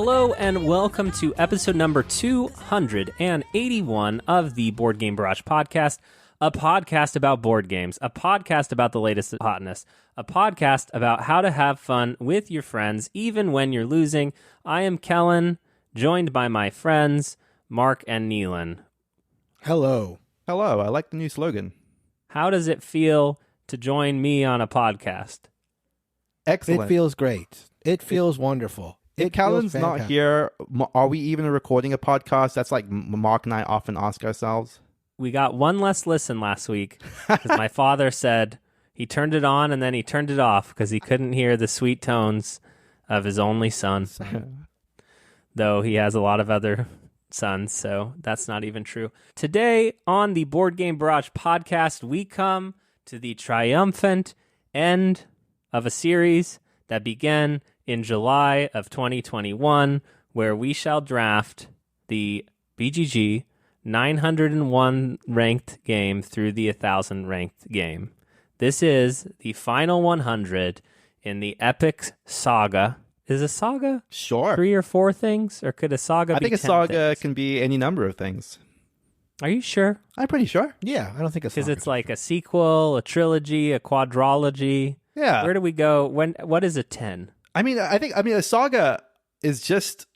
Hello and welcome to episode number 281 of the Board Game Barrage podcast, a podcast about board games, a podcast about the latest hotness, a podcast about how to have fun with your friends even when you're losing. I am Kellen, joined by my friends Mark and Neelan. Hello. Hello, I like the new slogan. How does it feel to join me on a podcast? Excellent. It feels great. It feels wonderful. If Callan's not here, are we even recording a podcast? That's like Mark and I often ask ourselves. We got one less listen last week because my father said he turned it on and then he turned it off because he couldn't hear the sweet tones of his only son. Though he has a lot of other sons, so that's not even true. Today on the Board Game Barrage podcast, we come to the triumphant end of a series that began in July of 2021, where we shall draft the BGG 901 ranked game through the 1,000 ranked game. This is the final 100 in the epic saga. Is a saga Sure. 3 or 4 things, or could a saga I be think a 10 saga things? can be any number of things. Are you sure? I'm pretty sure. Yeah, I don't think it's Because it's like a sequel, a trilogy, a quadrology. Yeah. Where do we go? What is a 10? I mean, a saga is just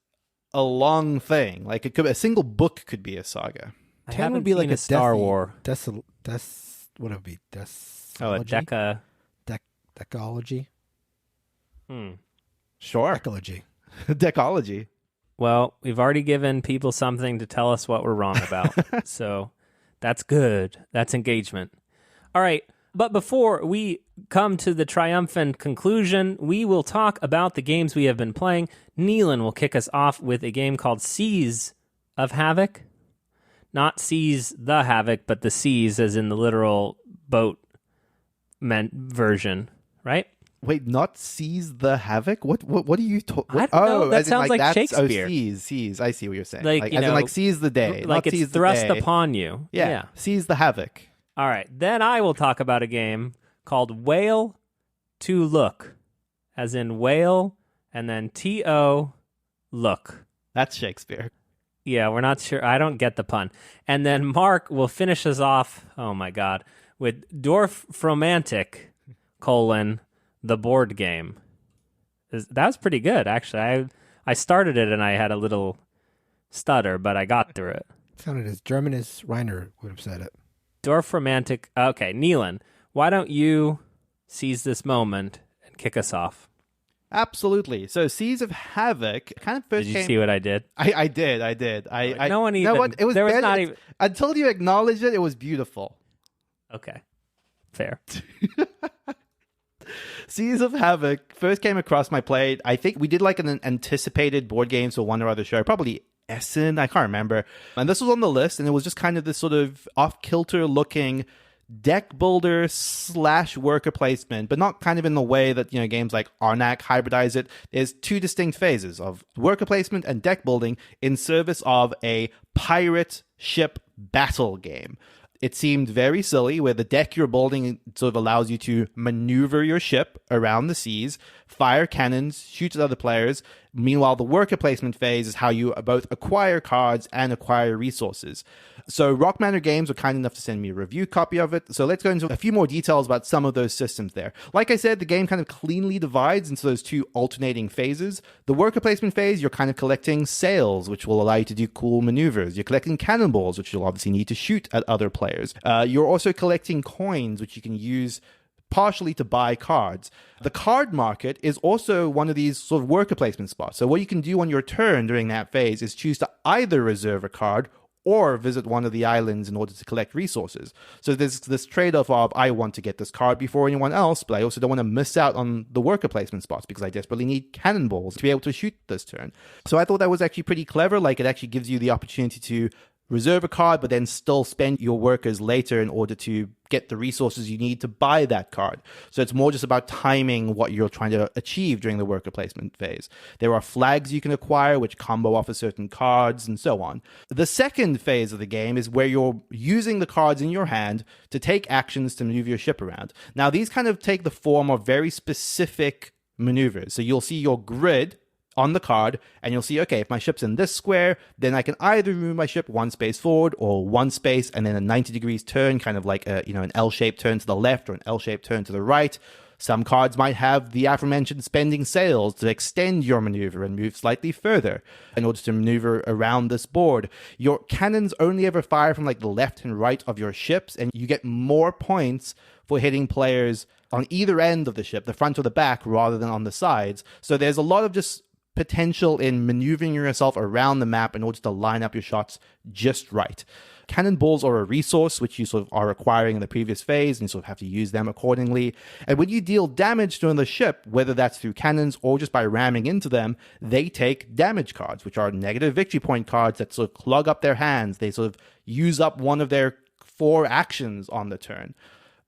a long thing. Like it could a single book could be a saga. 10 would be like a Star War. What would it be? Oh, a deca. Decology? Sure. Ecology. Decology. Well, we've already given people something to tell us what we're wrong about. So that's good. That's engagement. All right. But before we come to the triumphant conclusion, we will talk about the games we have been playing. Neelan will kick us off with a game called Seas of Havoc. Not Seas the Havoc, but the Seas as in the literal boat version, right? Wait, not Seas the Havoc? What are you talking? I don't know. That as in, sounds like that's, Shakespeare. Oh, Seas. I see what you're saying. Like, you as know, in like Seize the Day. Like not it's seize the thrust day. upon you. Yeah. Seize the Havoc. All right. Then I will talk about a game called Whale to Look, as in whale and then T-O look. That's Shakespeare. Yeah, we're not sure. I don't get the pun. And then Mark will finish us off, oh my God, with Dorfromantik, the board game. That was pretty good, actually. I started it and I had a little stutter, but I got through it. Sounded as German as Reiner would have said it. Dorfromantik. Okay, Neelan, why don't you seize this moment and kick us off? Absolutely. So Seas of Havoc kind of first Did you came... see what I did? I did. No one even... It was there was better, not even... Until you acknowledged it, it was beautiful. Okay. Fair. Seas of Havoc first came across my plate. I think we did like an anticipated board games for one or other show, probably Essen, I can't remember. And this was on the list, and it was just kind of this sort of off-kilter looking deck builder / worker placement, but not kind of in the way that, games like Arnak hybridize it. There's 2 distinct phases of worker placement and deck building in service of a pirate ship battle game. It seemed very silly, where the deck you're building sort of allows you to maneuver your ship around the seas, fire cannons, shoot at other players. Meanwhile, the worker placement phase is how you both acquire cards and acquire resources. So Rock Manor Games were kind enough to send me a review copy of it. So let's go into a few more details about some of those systems there. Like I said, the game kind of cleanly divides into those 2 alternating phases. The worker placement phase, you're kind of collecting sails, which will allow you to do cool maneuvers. You're collecting cannonballs, which you'll obviously need to shoot at other players. You're also collecting coins, which you can use partially to buy cards. The card market is also one of these sort of worker placement spots. So what you can do on your turn during that phase is choose to either reserve a card or visit one of the islands in order to collect resources. So there's this trade-off of, I want to get this card before anyone else, but I also don't want to miss out on the worker placement spots because I desperately need cannonballs to be able to shoot this turn. So I thought that was actually pretty clever. Like, it actually gives you the opportunity to reserve a card, but then still spend your workers later in order to get the resources you need to buy that card. So it's more just about timing what you're trying to achieve during the worker placement phase. There are flags you can acquire, which combo off of certain cards, and so on. The second phase of the game is where you're using the cards in your hand to take actions to move your ship around. Now, these kind of take the form of very specific maneuvers. So you'll see your grid on the card, and you'll see, okay, if my ship's in this square, then I can either move my ship one space forward or one space and then a 90 degrees turn, kind of like an L-shaped turn to the left or an L-shaped turn to the right. Some cards might have the aforementioned spending sails to extend your maneuver and move slightly further in order to maneuver around this board. Your cannons only ever fire from like the left and right of your ships, and you get more points for hitting players on either end of the ship, the front or the back, rather than on the sides. So there's a lot of just potential in maneuvering yourself around the map in order to line up your shots just right. Cannonballs are a resource which you sort of are acquiring in the previous phase, and you sort of have to use them accordingly. And when you deal damage to the ship, whether that's through cannons or just by ramming into them, they take damage cards, which are negative victory point cards that sort of clog up their hands. They sort of use up one of their 4 actions on the turn.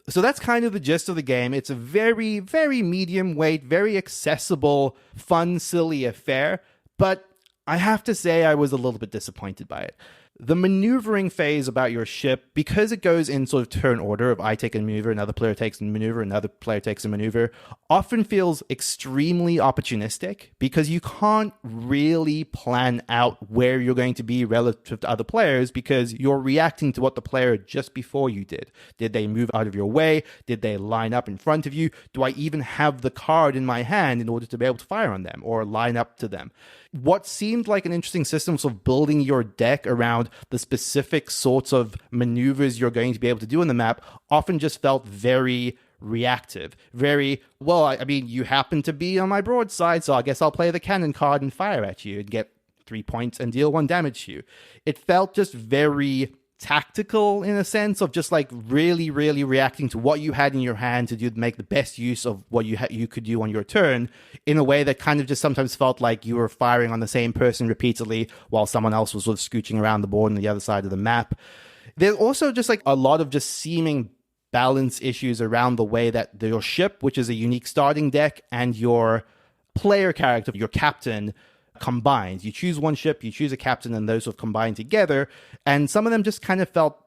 So that's kind of the gist of the game. It's a very, very medium weight, very accessible, fun, silly affair. But I have to say I was a little bit disappointed by it. The maneuvering phase about your ship, because it goes in sort of turn order of I take a maneuver, another player takes a maneuver, another player takes a maneuver, often feels extremely opportunistic because you can't really plan out where you're going to be relative to other players because you're reacting to what the player just before you did. Did they move out of your way? Did they line up in front of you? Do I even have the card in my hand in order to be able to fire on them or line up to them? What seemed like an interesting system of building your deck around the specific sorts of maneuvers you're going to be able to do in the map often just felt very reactive. Very, well, I mean, you happen to be on my broadside, so I guess I'll play the cannon card and fire at you and get 3 points and deal 1 damage to you. It felt just very tactical in a sense of just like really, really reacting to what you had in your hand to make the best use of what you could do on your turn in a way that kind of just sometimes felt like you were firing on the same person repeatedly while someone else was sort of scooching around the board on the other side of the map. There's also just like a lot of just seeming balance issues around the way that your ship, which is a unique starting deck, and your player character, your captain, combines. You choose one ship, you choose a captain, and those sort of combine together. And some of them just kind of felt,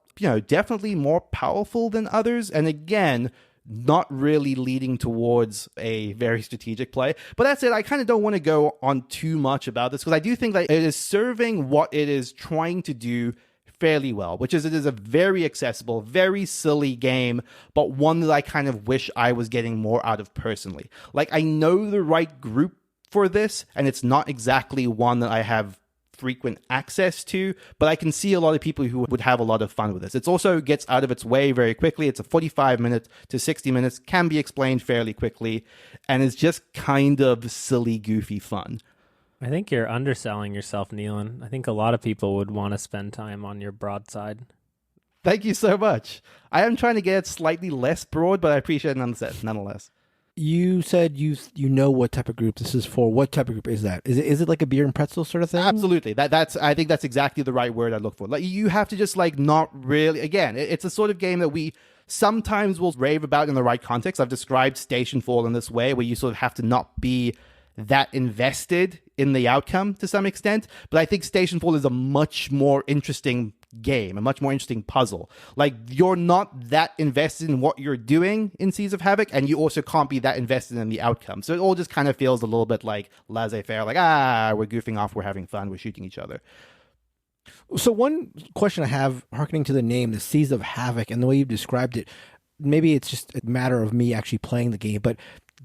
definitely more powerful than others. And again, not really leading towards a very strategic play. But that's it. I kind of don't want to go on too much about this because I do think that it is serving what it is trying to do fairly well, which is it is a very accessible, very silly game, but one that I kind of wish I was getting more out of personally. Like, I know the right group for this, and it's not exactly one that I have frequent access to, but I can see a lot of people who would have a lot of fun with this. It also gets out of its way very quickly. It's a 45 minutes to 60 minutes, can be explained fairly quickly, and it's just kind of silly, goofy fun. I think you're underselling yourself, Neelan. I think a lot of people would want to spend time on your broadside. Thank you so much. I am trying to get it slightly less broad, but I appreciate it nonetheless. You said you know what type of group this is for. What type of group is that? Is it like a beer and pretzel sort of thing? Absolutely. I think that's exactly the right word I look for. Like, you have to just like not really. Again, it's a sort of game that we sometimes will rave about in the right context. I've described Stationfall in this way, where you sort of have to not be that invested in the outcome to some extent. But I think Stationfall is a much more interesting game, a much more interesting puzzle. Like, you're not that invested in what you're doing in Seas of Havoc, and you also can't be that invested in the outcome. So it all just kind of feels a little bit like laissez-faire, like, we're goofing off, we're having fun, we're shooting each other. So one question I have, hearkening to the name, the Seas of Havoc, and the way you've described it, maybe it's just a matter of me actually playing the game, but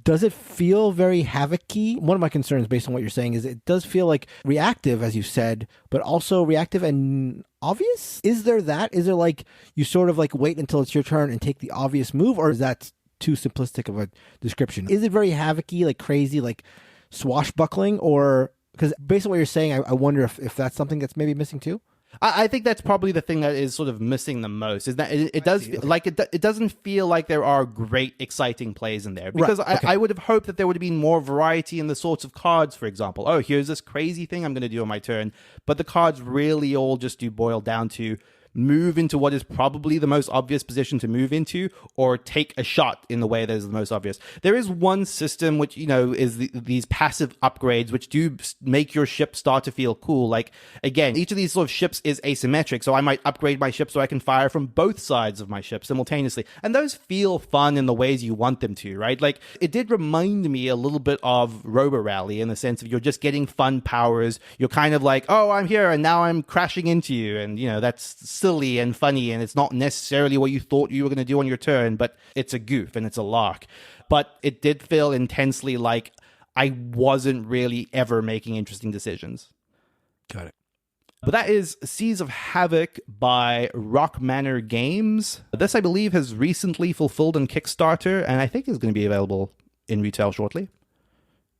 does it feel very Havoc-y? One of my concerns based on what you're saying is it does feel like reactive, as you said, but also reactive and obvious? Is there that? Is there like you sort of like wait until it's your turn and take the obvious move, or is that too simplistic of a description? Is it very Havoc-y, like crazy, like swashbuckling? Or because based on what you're saying, I wonder if that's something that's maybe missing too? I think that's probably the thing that is sort of missing the most, is that it does like it doesn't feel like there are great, exciting plays in there. Because right. Okay. I would have hoped that there would have been more variety in the sorts of cards, for example. Oh, here's this crazy thing I'm going to do on my turn. But the cards really all just do boil down to move into what is probably the most obvious position to move into, or take a shot in the way that is the most obvious. There is one system which, is these passive upgrades which do make your ship start to feel cool. Like, again, each of these sort of ships is asymmetric, so I might upgrade my ship so I can fire from both sides of my ship simultaneously. And those feel fun in the ways you want them to, right? Like, it did remind me a little bit of Robo Rally in the sense of you're just getting fun powers. You're kind of like, oh, I'm here and now I'm crashing into you. And, that's silly and funny, and it's not necessarily what you thought you were going to do on your turn, but it's a goof and it's a lark. But it did feel intensely like I wasn't really ever making interesting decisions. Got it. But that is Seas of Havoc by Rock Manor Games. This, I believe, has recently fulfilled on Kickstarter, and I think is going to be available in retail shortly.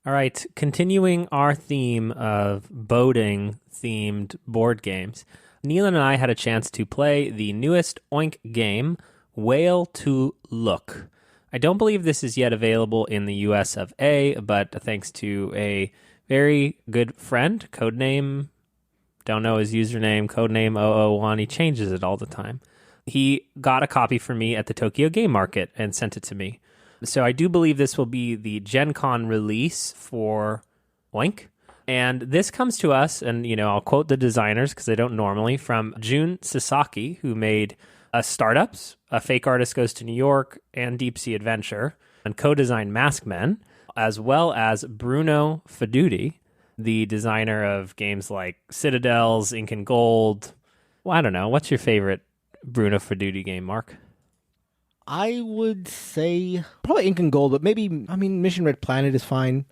All right, continuing our theme of boating-themed board games, Neil and I had a chance to play the newest Oink game, Whale to Look. I don't believe this is yet available in the US of A, but thanks to a very good friend, codename, don't know his username, codename 001, he changes it all the time. He got a copy for me at the Tokyo Game Market and sent it to me. So I do believe this will be the Gen Con release for Oink. And this comes to us, and I'll quote the designers because they don't normally, from Jun Sasaki, who made Startups, A Fake Artist Goes to New York, and Deep Sea Adventure, and co-designed Maskmen, as well as Bruno Feduti, the designer of games like Citadels, Ink and Gold. Well, I don't know. What's your favorite Bruno Feduti game, Mark? I would say probably Ink and Gold, but maybe, Mission Red Planet is fine.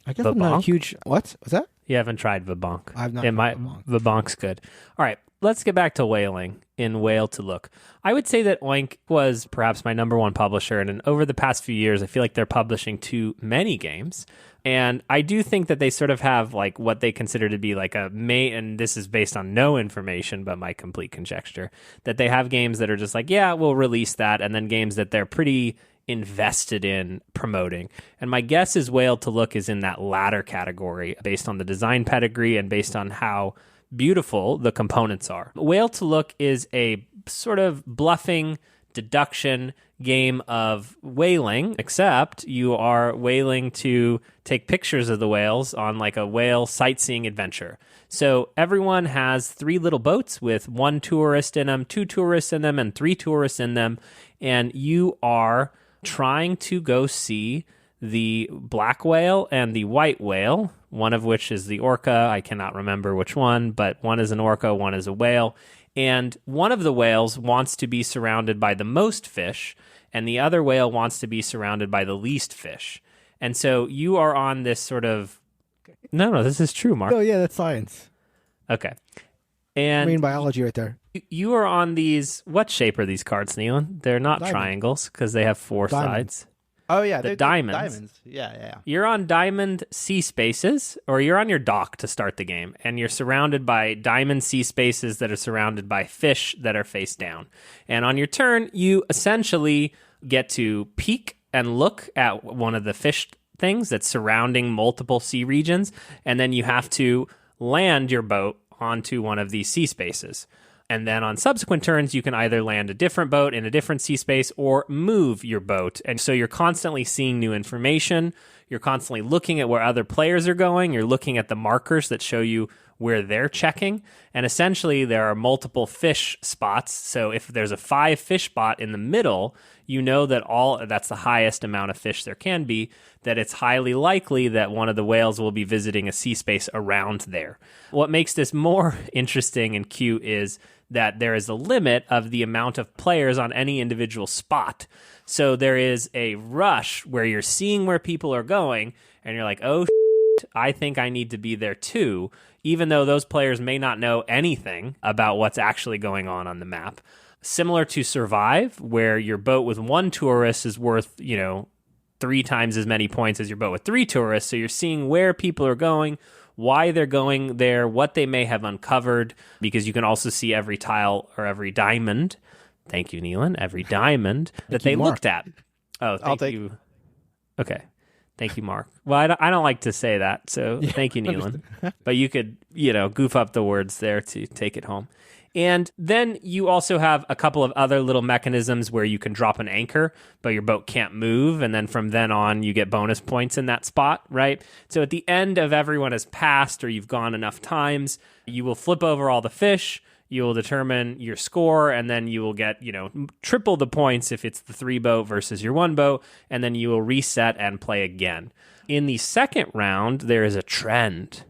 I guess I'm not a huge... What? What's that? You haven't tried Vabank. I've not tried Vabank. Vabank's good. All right, let's get back to whaling in Whale to Look. I would say that Oink was perhaps my number one publisher, and over the past few years, I feel like they're publishing too many games. And I do think that they sort of have like what they consider to be like and this is based on no information, but my complete conjecture, that they have games that are just like, yeah, we'll release that, and then games that they're pretty invested in promoting. And my guess is Whale to Look is in that latter category based on the design pedigree and based on how beautiful the components are. Whale to Look is a sort of bluffing deduction game of whaling, except you are whaling to take pictures of the whales on like a whale sightseeing adventure. So everyone has 3 little boats with 1 tourist in them, 2 tourists in them, and 3 tourists in them. And you are trying to go see the black whale and the white whale, one of which is the orca. I cannot remember which one, but one is an orca, one is a whale. And one of the whales wants to be surrounded by the most fish, and the other whale wants to be surrounded by the least fish. And so you are on this sort of... No, this is true, Mark. Oh, yeah, that's science. Okay. And Marine biology right there. You are on these... What shape are these cards, Neelan? They're not triangles because they have 4 sides. Oh, yeah. They're diamonds. Diamonds. Yeah. You're on diamond sea spaces, or you're on your dock to start the game, and you're surrounded by diamond sea spaces that are surrounded by fish that are face down. And on your turn, you essentially get to peek and look at one of the fish things that's surrounding multiple sea regions, and then you have to land your boat onto one of these sea spaces. And then on subsequent turns, you can either land a different boat in a different sea space or move your boat. And so you're constantly seeing new information. You're constantly looking at where other players are going. You're looking at the markers that show you where they're checking. And essentially, there are multiple fish spots. So if there's a 5 fish spot in the middle, you know that that's the highest amount of fish there can be, that it's highly likely that one of the whales will be visiting a sea space around there. What makes this more interesting and cute is that there is a limit of the amount of players on any individual spot. So there is a rush where you're seeing where people are going, and you're like, oh, I think I need to be there too, even though those players may not know anything about what's actually going on the map. Similar to Survive, where your boat with 1 tourist is worth, 3 times as many points as your boat with 3 tourists. So you're seeing where people are going, why they're going there, what they may have uncovered, because you can also see every tile or every diamond. Thank you, Neelan. Every diamond that they looked at. Oh, thank you. Okay. Thank you, Mark. Well, I don't like to say that, so thank you, Neelan. But you could, goof up the words there to take it home. And then you also have a couple of other little mechanisms where you can drop an anchor, but your boat can't move. And then from then on, you get bonus points in that spot, right? So at the end of everyone has passed or you've gone enough times, you will flip over all the fish, you will determine your score, and then you will get, triple the points if it's the 3 boat versus your 1 boat, and then you will reset and play again. In the second round, there is a trend,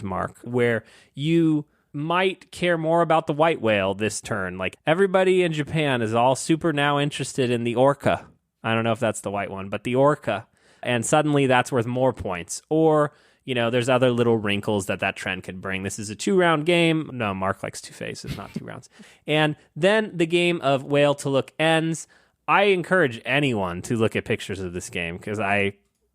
Mark, where you might care more about the white whale this turn. Like everybody in Japan is all super now interested in the orca. I don't know if that's the white one, but the orca. And suddenly that's worth more points. Or, there's other little wrinkles that trend could bring. This is a 2-round game. No, Mark likes 2 phases, not 2 rounds. And then the game of Whale to Look ends. I encourage anyone to look at pictures of this game because I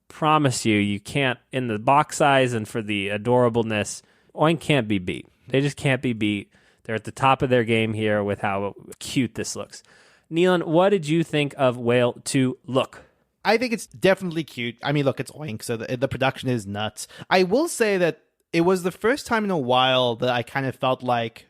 promise you can't, in the box size and for the adorableness, Oink can't be beat. They just can't be beat. They're at the top of their game here with how cute this looks. Neelan, what did you think of Whale to Look? I think it's definitely cute. I mean, look, it's Oink, so the production is nuts. I will say that it was the first time in a while that I kind of felt like,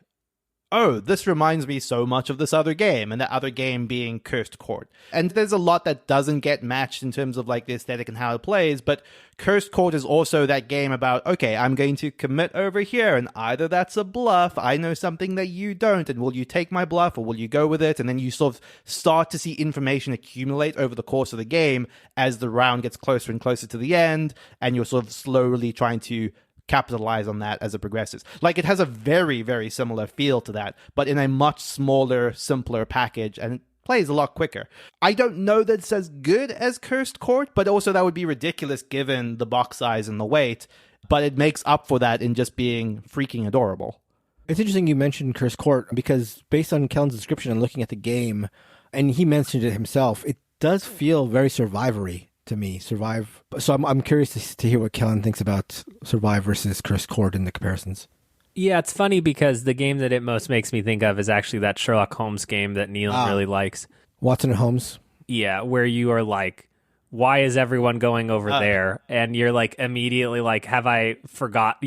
oh, this reminds me so much of this other game, and that other game being Cursed Court. And there's a lot that doesn't get matched in terms of like the aesthetic and how it plays, but Cursed Court is also that game about, okay, I'm going to commit over here, and either that's a bluff, I know something that you don't, and will you take my bluff, or will you go with it? And then you sort of start to see information accumulate over the course of the game as the round gets closer and closer to the end, and you're sort of slowly trying to capitalize on that as it progresses. Like, it has a very, very similar feel to that, but in a much smaller, simpler package, and it plays a lot quicker. I don't know that it's as good as Cursed Court, but also that would be ridiculous given the box size and the weight, but it makes up for that in just being freaking adorable. It's interesting you mentioned Cursed Court, because based on Kellen's description and looking at the game, and he mentioned it himself, it does feel very Survivory to me. Survive. So I'm curious to hear what Kellen thinks about Survive versus Cursed Court in the comparisons. Yeah, it's funny because the game that it most makes me think of is actually that Sherlock Holmes game that Neelan really likes. Watson and Holmes? Yeah, where you are like, why is everyone going over there? And you're like immediately like, have I forgot,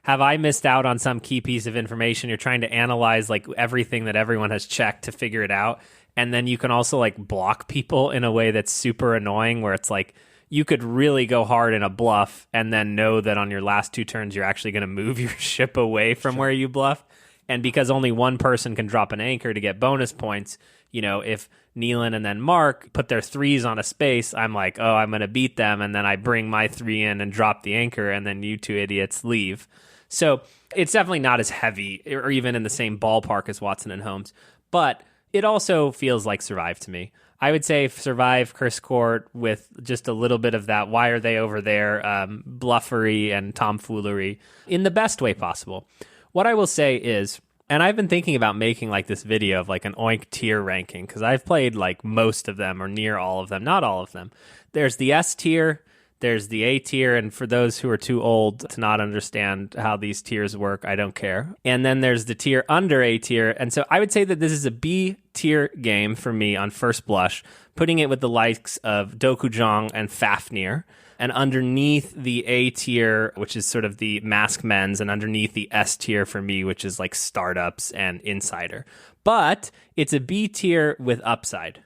have I missed out on some key piece of information? You're trying to analyze like everything that everyone has checked to figure it out. And then you can also like block people in a way that's super annoying, where it's like you could really go hard in a bluff and then know that on your last 2 turns you're actually going to move your ship away from where you bluffed. And because only one person can drop an anchor to get bonus points, if Neelan and then Mark put their 3s on a space, I'm like, oh, I'm going to beat them. And then I bring my 3 in and drop the anchor, and then you 2 idiots leave. So it's definitely not as heavy or even in the same ballpark as Watson and Holmes. But it also feels like Survive to me. I would say Survive, Cursed Court with just a little bit of that, why are they over there, bluffery and tomfoolery in the best way possible. What I will say is, and I've been thinking about making like this video of like an Oink tier ranking, because I've played like most of them or near all of them, not all of them. There's the S tier, there's the A tier, and for those who are too old to not understand how these tiers work, I don't care. And then there's the tier under A tier, and so I would say that this is a B tier game for me on first blush, putting it with the likes of Dokujong and Fafnir, and underneath the A tier, which is sort of the Mask Men's, and underneath the S tier for me, which is like Startups and Insider. But it's a B tier with upside.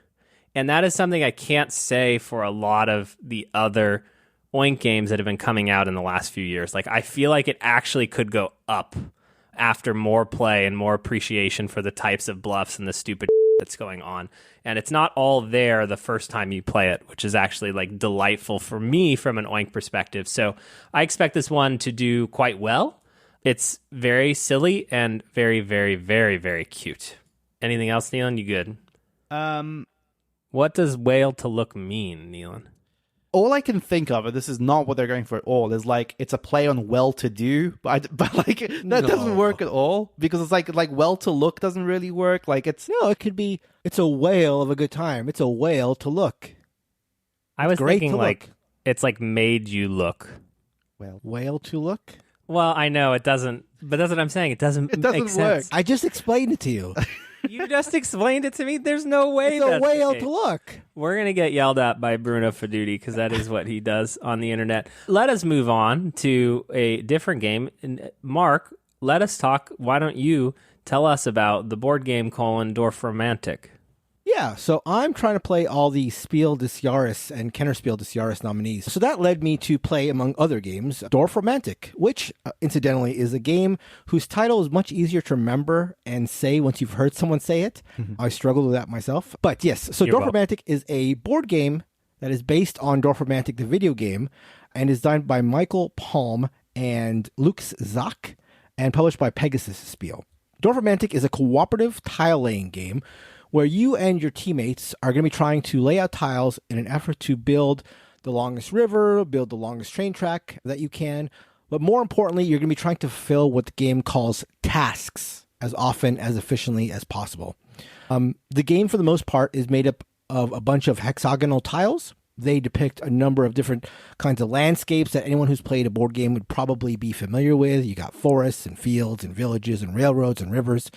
And that is something I can't say for a lot of the other Oink games that have been coming out in the last few years. Like, I feel like it actually could go up after more play and more appreciation for the types of bluffs and the stupid that's going on. And it's not all there the first time you play it, which is actually like delightful for me from an Oink perspective. So I expect this one to do quite well. It's very silly and very, very, very, very cute. Anything else, Neelan? You good? What does Whale to Look mean, Neelan? All I can think of, and this is not what they're going for at all, is like it's a play on well-to-do, but like that doesn't work at all, because it's like well-to-look doesn't really work. Like it could be it's a whale of a good time. It's a whale to look. I was thinking like it's like made you look. Whale to look. Well, I know it doesn't, but that's what I'm saying. It doesn't make sense. I just explained it to you. You just explained it to me. There's no way it's a whale to look. We're going to get yelled at by Bruno Faduti because that is what he does on the internet. Let us move on to a different game. And Mark, let us talk. Why don't you tell us about the board game Dorfromantik. Yeah, so I'm trying to play all the Spiel des Jahres and Kennerspiel des Jahres nominees. So that led me to play, among other games, Dorfromantik, which, incidentally, is a game whose title is much easier to remember and say once you've heard someone say it. I struggled with that myself. But yes, so Dorfromantik is a board game that is based on Dorfromantik, the video game, and is designed by Michael Palm and Lux Zach, and published by Pegasus Spiel. Dorfromantik is a cooperative tile-laying game where you and your teammates are going to be trying to lay out tiles in an effort to build the longest river, build the longest train track that you can. But more importantly, you're going to be trying to fulfill what the game calls tasks as often, as efficiently as possible. The game, for the most part, is made up of a bunch of hexagonal tiles. They depict a number of different kinds of landscapes that anyone who's played a board game would probably be familiar with. You got forests and fields and villages and railroads and rivers.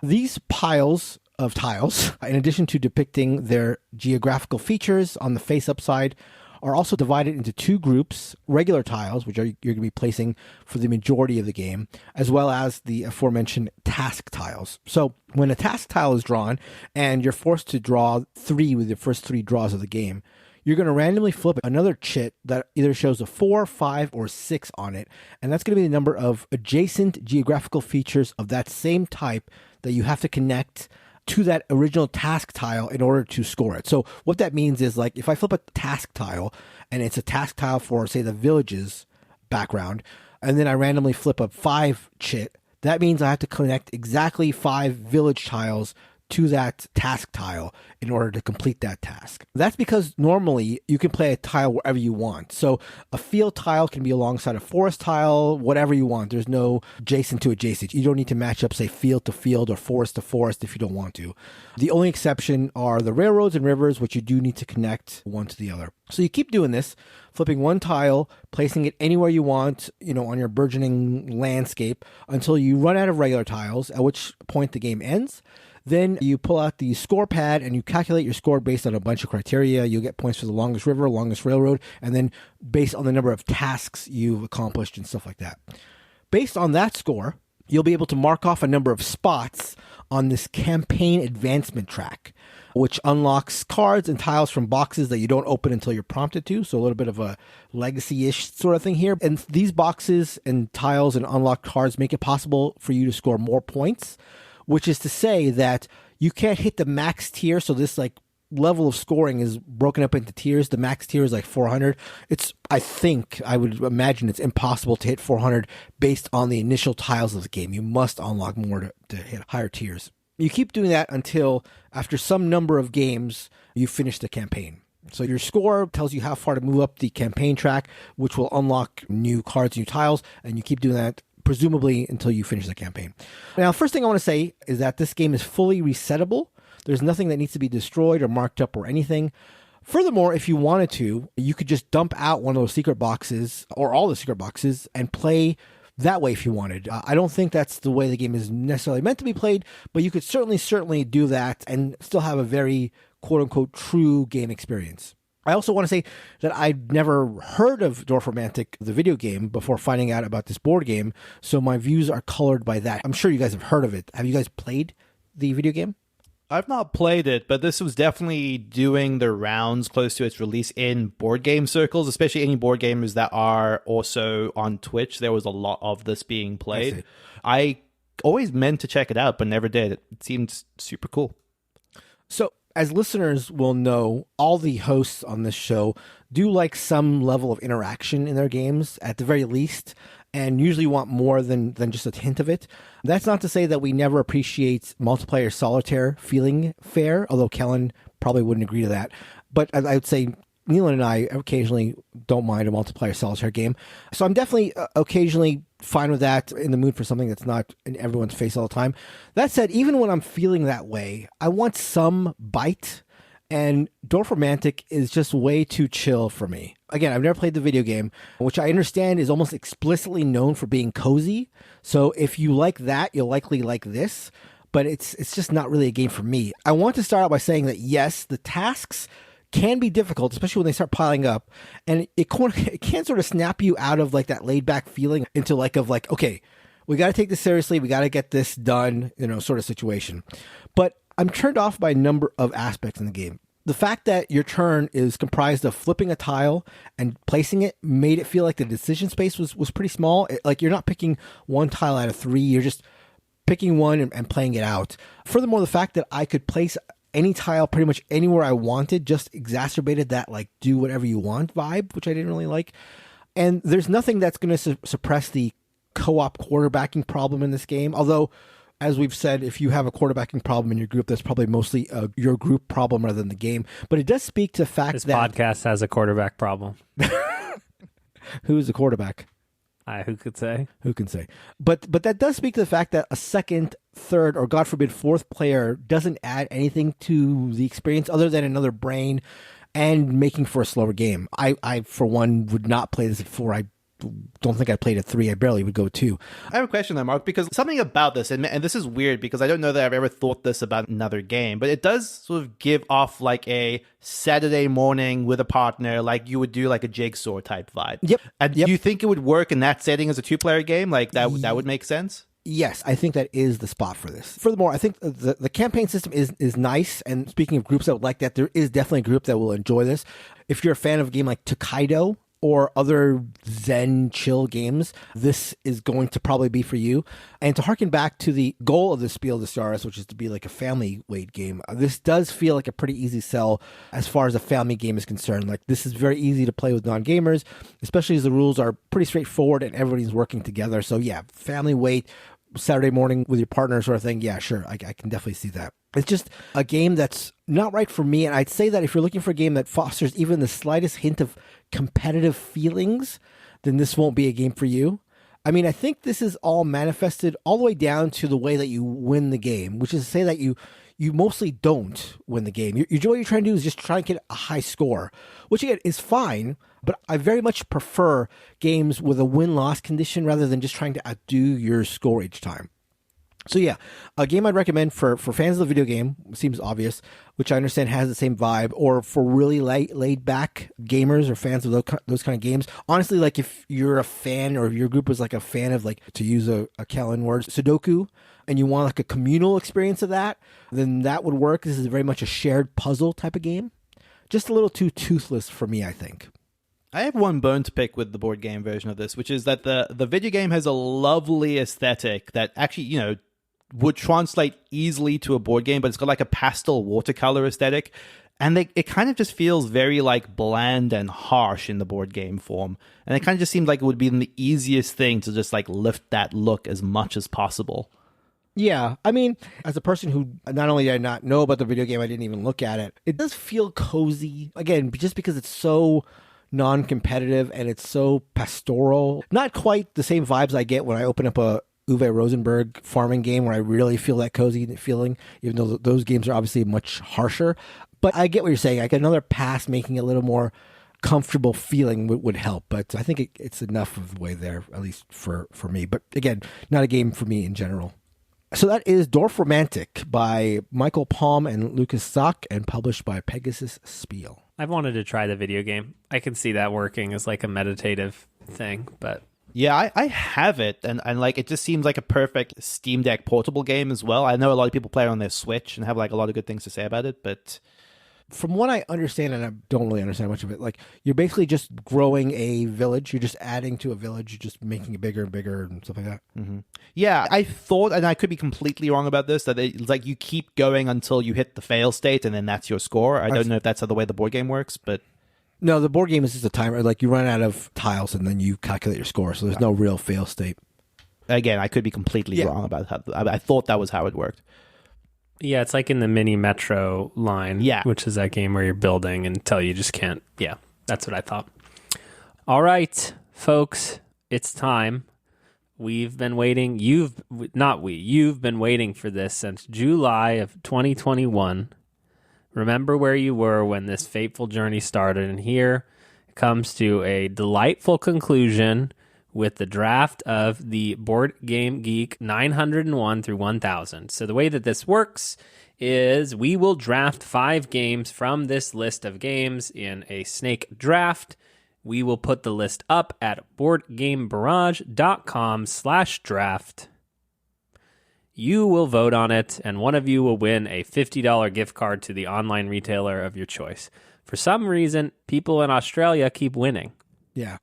These piles of tiles, in addition to depicting their geographical features on the face-up side, are also divided into two groups: regular tiles, which you're going to be placing for the majority of the game, as well as the aforementioned task tiles. So when a task tile is drawn, and you're forced to draw 3 with your first 3 draws of the game, you're going to randomly flip another chit that either shows a 4, 5, or 6 on it, and that's going to be the number of adjacent geographical features of that same type that you have to connect to that original task tile in order to score it. So what that means is, like, if I flip a task tile and it's a task tile for, say, the village's background, and then I randomly flip a 5 chit, that means I have to connect exactly 5 village tiles to that task tile in order to complete that task. That's because normally you can play a tile wherever you want. So a field tile can be alongside a forest tile, whatever you want. There's no adjacent to adjacent. You don't need to match up, say, field to field or forest to forest if you don't want to. The only exception are the railroads and rivers, which you do need to connect one to the other. So you keep doing this, flipping one tile, placing it anywhere you want, on your burgeoning landscape, until you run out of regular tiles, at which point the game ends. Then you pull out the score pad and you calculate your score based on a bunch of criteria. You'll get points for the longest river, longest railroad, and then based on the number of tasks you've accomplished and stuff like that. Based on that score, you'll be able to mark off a number of spots on this campaign advancement track, which unlocks cards and tiles from boxes that you don't open until you're prompted to. So a little bit of a legacy-ish sort of thing here. And these boxes and tiles and unlocked cards make it possible for you to score more points, which is to say that you can't hit the max tier. So this level of scoring is broken up into tiers. The max tier is 400. I would imagine it's impossible to hit 400 based on the initial tiles of the game. You must unlock more to hit higher tiers. You keep doing that until after some number of games, you finish the campaign. So your score tells you how far to move up the campaign track, which will unlock new cards, new tiles, and you keep doing that presumably until you finish the campaign. Now, first thing I want to say is that this game is fully resettable. There's nothing that needs to be destroyed or marked up or anything. Furthermore, if you wanted to, you could just dump out one of those secret boxes or all the secret boxes and play that way if you wanted. I don't think that's the way the game is necessarily meant to be played, but you could certainly do that and still have a very quote-unquote true game experience. I also want to say that I'd never heard of Dorfromantik, the video game, before finding out about this board game, so my views are colored by that. I'm sure you guys have heard of it. Have you guys played the video game? I've not played it, but this was definitely doing the rounds close to its release in board game circles, especially any board gamers that are also on Twitch. There was a lot of this being played. I always meant to check it out, but never did. It seemed super cool. So, as listeners will know, all the hosts on this show do like some level of interaction in their games, at the very least, and usually want more than just a hint of it. That's not to say that we never appreciate multiplayer solitaire feeling fair, although Kellen probably wouldn't agree to that. But I would say Nealon and I occasionally don't mind a multiplayer solitaire game. So I'm definitely occasionally fine with that, in the mood for something that's not in everyone's face all the time. That said, even when I'm feeling that way, I want some bite, and Dorfromantik is just way too chill for me. Again, I've never played the video game, which I understand is almost explicitly known for being cozy. So if you like that, you'll likely like this, but it's just not really a game for me. I want to start out by saying that yes, the tasks can be difficult, especially when they start piling up, and it can sort of snap you out of that laid back feeling into okay, we got to take this seriously. We got to get this done, sort of situation. But I'm turned off by a number of aspects in the game. The fact that your turn is comprised of flipping a tile and placing it made it feel like the decision space was pretty small. Like you're not picking one tile out of 3. You're just picking one and playing it out. Furthermore, the fact that I could place any tile pretty much anywhere I wanted just exacerbated that like do whatever you want vibe, which I didn't really like. And there's nothing that's going to suppress the co-op quarterbacking problem in this game. Although, as we've said, if you have a quarterbacking problem in your group, that's probably mostly your group problem rather than the game. But it does speak to the fact this that... podcast has a quarterback problem. Who's the quarterback? Who could say? Who can say? But that does speak to the fact that a second, third, or God forbid, fourth player doesn't add anything to the experience other than another brain and making for a slower game. I for one, would not play this at 4. I don't think I played at 3. I barely would go 2. I have a question there, Mark, because something about this, and this is weird because I don't know that I've ever thought this about another game, but it does sort of give off like a Saturday morning with a partner, like you would do like a Jigsaw type vibe. Yep. And do you think it would work in that setting as a 2-player game? Like that would make sense? Yes, I think that is the spot for this. Furthermore, I think the campaign system is nice. And speaking of groups that would like that, there is definitely a group that will enjoy this. If you're a fan of a game like Tokaido or other Zen chill games, this is going to probably be for you. And to harken back to the goal of the Spiel des Jahres, which is to be like a family weight game, this does feel like a pretty easy sell as far as a family game is concerned. Like this is very easy to play with non-gamers, especially as the rules are pretty straightforward and everybody's working together. So yeah, family weight, Saturday morning with your partner sort of thing. Yeah, sure. I can definitely see that. It's just a game that's not right for me. And I'd say that if you're looking for a game that fosters even the slightest hint of competitive feelings, then this won't be a game for you. I mean, I think this is all manifested all the way down to the way that you win the game, which is to say that you mostly don't win the game. What you're trying to do is just try and get a high score, which again is fine, but I very much prefer games with a win-loss condition rather than just trying to outdo your score each time. So yeah, a game I'd recommend for fans of the video game, seems obvious, which I understand has the same vibe, or for really laid back gamers or fans of those kind of games. Honestly, like if you're a fan or if your group was like a fan of, like, to use a Kellen word, Sudoku, and you want like a communal experience of that, then that would work. This is very much a shared puzzle type of game. Just a little too toothless for me, I think. I have one bone to pick with the board game version of this, which is that the video game has a lovely aesthetic that actually, would translate easily to a board game, but it's got like a pastel watercolor aesthetic. And it kind of just feels very like bland and harsh in the board game form. And it kind of just seemed like it would be the easiest thing to just like lift that look as much as possible. Yeah, I mean, as a person who not only did I not know about the video game, I didn't even look at it. It does feel cozy. Again, just because it's so non-competitive and it's so pastoral. Not quite the same vibes I get when I open up a Uwe Rosenberg farming game where I really feel that cozy feeling, even though those games are obviously much harsher. But I get what you're saying. Like another pass making it a little more comfortable feeling would help. But I think it's enough of the way there, at least for me. But again, not a game for me in general. So that is Dorfromantik by Michael Palm and Lucas Sock and published by Pegasus Spiel. I've wanted to try the video game. I can see that working as like a meditative thing, but... Yeah, I have it, and like it just seems like a perfect Steam Deck portable game as well. I know a lot of people play it on their Switch and have like a lot of good things to say about it, but from what I understand, and I don't really understand much of it, like you're basically just growing a village. You're just adding to a village. You're just making it bigger and bigger and stuff like that. Mm-hmm. Yeah, I thought, and I could be completely wrong about this, that it's like you keep going until you hit the fail state, and then that's your score. I don't know if that's the way the board game works, but... No, the board game is just a timer. Like you run out of tiles and then you calculate your score. So there's no real fail state. Again, I could be completely wrong about how. I thought that was how it worked. Yeah, it's like in the mini Metro line, yeah, which is that game where you're building until you just can't. Yeah, that's what I thought. All right, folks, it's time. We've been waiting. You've been waiting for this since July of 2021. Remember where you were when this fateful journey started, and here it comes to a delightful conclusion with the draft of the BoardGameGeek 901 through 1000. So the way that this works is we will draft 5 games from this list of games in a snake draft, We will put the list up at boardgamebarrage.com/draft. You will vote on it, and one of you will win a $50 gift card to the online retailer of your choice. For some reason, people in Australia keep winning. Yeah.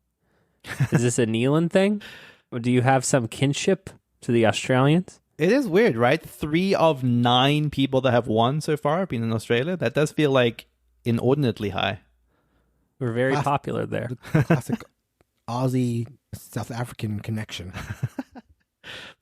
Is this a Neelan thing? Or do you have some kinship to the Australians? It is weird, right? 3 of 9 people that have won so far have been in Australia. That does feel like inordinately high. We're very popular there. The classic Aussie South African connection.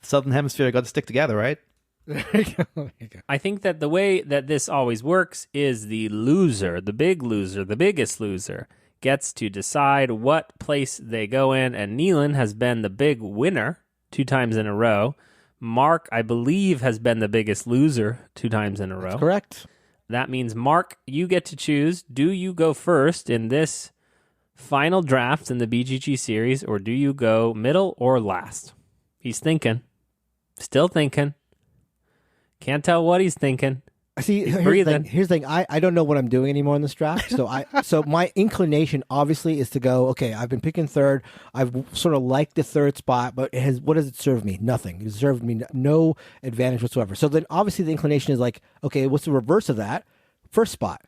Southern Hemisphere got to stick together, right? There you go. There you go. I think that the way that this always works is the loser, the biggest loser, gets to decide what place they go in, and Neelan has been the big winner 2 times in a row. Mark, I believe, has been the biggest loser 2 times in a row. That's correct. That means, Mark, you get to choose. Do you go first in this final draft in the BGG series, or do you go middle or last? He's thinking. Still thinking. Can't tell what he's thinking. See, He's here's breathing. the thing. I don't know what I'm doing anymore in this draft. So my inclination obviously is to go, okay, I've been picking third. I've sort of liked the third spot, but what does it serve me? Nothing. It served me no advantage whatsoever. So then obviously the inclination is like, okay, what's the reverse of that? First spot.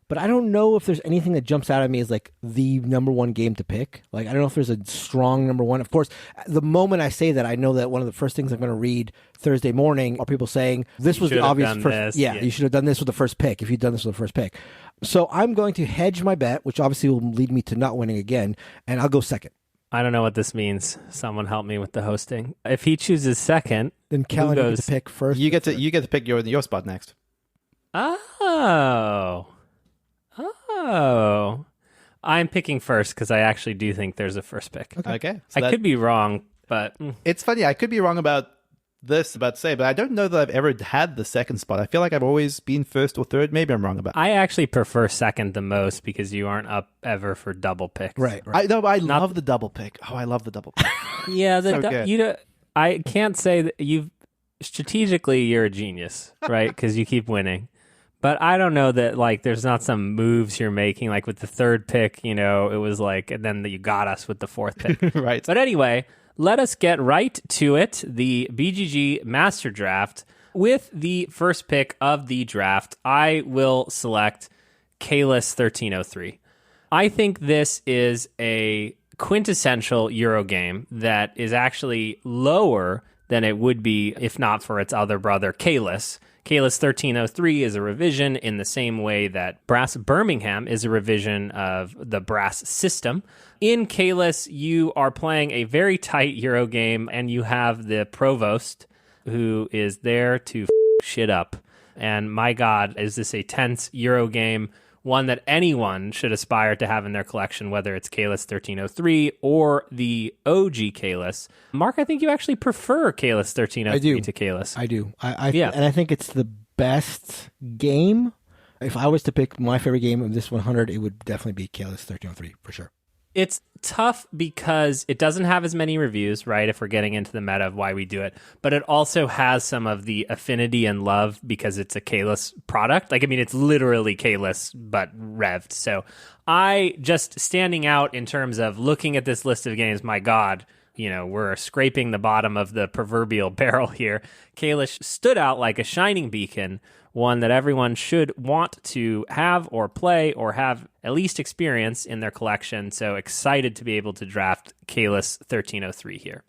But I don't know if there's anything that jumps out at me as like the number one game to pick. Like, I don't know if there's a strong number one. Of course, the moment I say that, I know that one of the first things I'm going to read Thursday morning are people saying this was the obvious first. Yeah, you should have done this with the first pick if you'd done this with the first pick. So I'm going to hedge my bet, which obviously will lead me to not winning again, and I'll go second. I don't know what this means. Someone help me with the hosting. If he chooses second, then Kellen gets to pick first. You get to pick your spot next. Oh, I'm picking first because I actually do think there's a first pick. Okay. So I could be wrong, but it's funny. I could be wrong about say, but I don't know that I've ever had the second spot. I feel like I've always been first or third. Maybe I'm wrong about it. I actually prefer second the most because you aren't up ever for double picks. Right. I love the double pick. Oh, I love the double pick. Yeah, good. I can't say that you're a genius, right? Because you keep winning. But I don't know that, like, there's not some moves you're making, like with the third pick, it was like, and then you got us with the fourth pick. Right. But anyway, let us get right to it. The BGG Master Draft. With the first pick of the draft, I will select Caylus 1303. I think this is a quintessential Euro game that is actually lower than it would be if not for its other brother, Caylus. Caylus 1303 is a revision in the same way that Brass Birmingham is a revision of the Brass system. In Caylus, you are playing a very tight Euro game, and you have the provost who is there to shit up. And my God, is this a tense Euro game, one that anyone should aspire to have in their collection, whether it's Caylus 1303 or the OG Caylus. Mark, I think you actually prefer Caylus 1303 to Caylus. I do. And I think it's the best game. If I was to pick my favorite game of this 100, it would definitely be Caylus 1303 for sure. It's tough because it doesn't have as many reviews, right, if we're getting into the meta of why we do it, but it also has some of the affinity and love because it's a Caylus product. Like, I mean, it's literally Caylus, but revved. So I just standing out in terms of looking at this list of games, my God, we're scraping the bottom of the proverbial barrel here. Caylus stood out like a shining beacon, one that everyone should want to have or play or have at least experience in their collection. So excited to be able to draft Caylus 1303 here.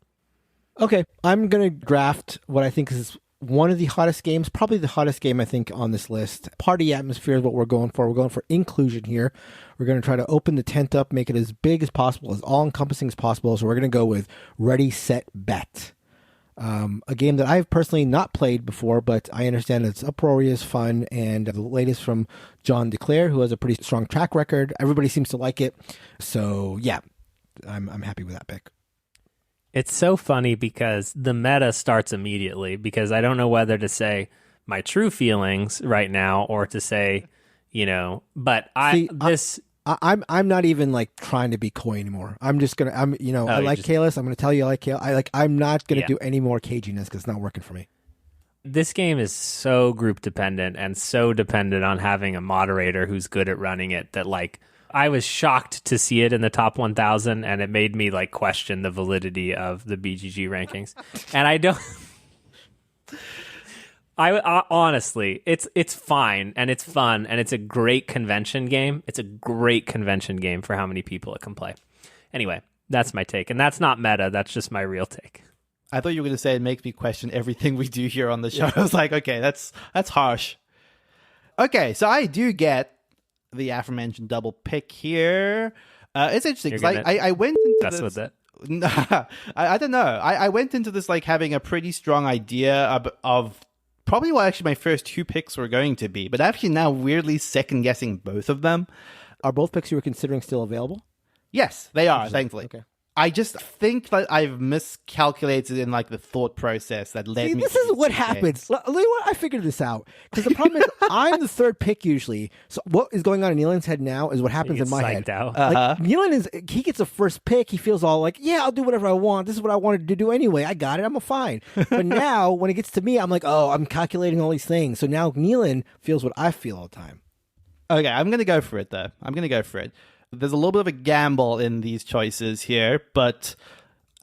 Okay, I'm going to draft what I think is one of the hottest games, probably the hottest game I think on this list. Party atmosphere is what we're going for. We're going for inclusion here. We're going to try to open the tent up, make it as big as possible, as all-encompassing as possible. So we're going to go with Ready, Set, Bet. A game that I've personally not played before, but I understand it's uproarious, fun, and the latest from John DeClaire, who has a pretty strong track record. Everybody seems to like it. So, yeah, I'm happy with that pick. It's so funny because the meta starts immediately because I don't know whether to say my true feelings right now or to say, but I'm not even like trying to be coy anymore. I'm just gonna. I like Caylus. I'm gonna tell you I like Caylus. I'm not gonna do any more caginess because it's not working for me. This game is so group dependent and so dependent on having a moderator who's good at running it that I was shocked to see it in the top 1,000, and it made me like question the validity of the BGG rankings. And I don't. I honestly, it's fine and it's fun and it's a great convention game. It's a great convention game for how many people it can play. Anyway, that's my take, and that's not meta. That's just my real take. I thought you were going to say it makes me question everything we do here on the show. I was like, okay, that's harsh. Okay, so I do get the aforementioned double pick here. It's interesting because I went into this. With it. I don't know. I went into this like having a pretty strong idea of probably what actually my first 2 picks were going to be, but actually now weirdly second guessing both of them. Are both picks you were considering still available? Yes, they are, thankfully. Okay. I just think that I've miscalculated in like the thought process that led me. This is what happens. I figured this out because the problem is I'm the third pick usually. So what is going on in Nealon's head now is what happens in my head. Like, Nealon he gets the first pick. He feels all like, yeah, I'll do whatever I want. This is what I wanted to do anyway. I got it. I'm fine. But now when it gets to me, I'm like, oh, I'm calculating all these things. So now Nealon feels what I feel all the time. Okay, I'm gonna go for it though. There's a little bit of a gamble in these choices here, but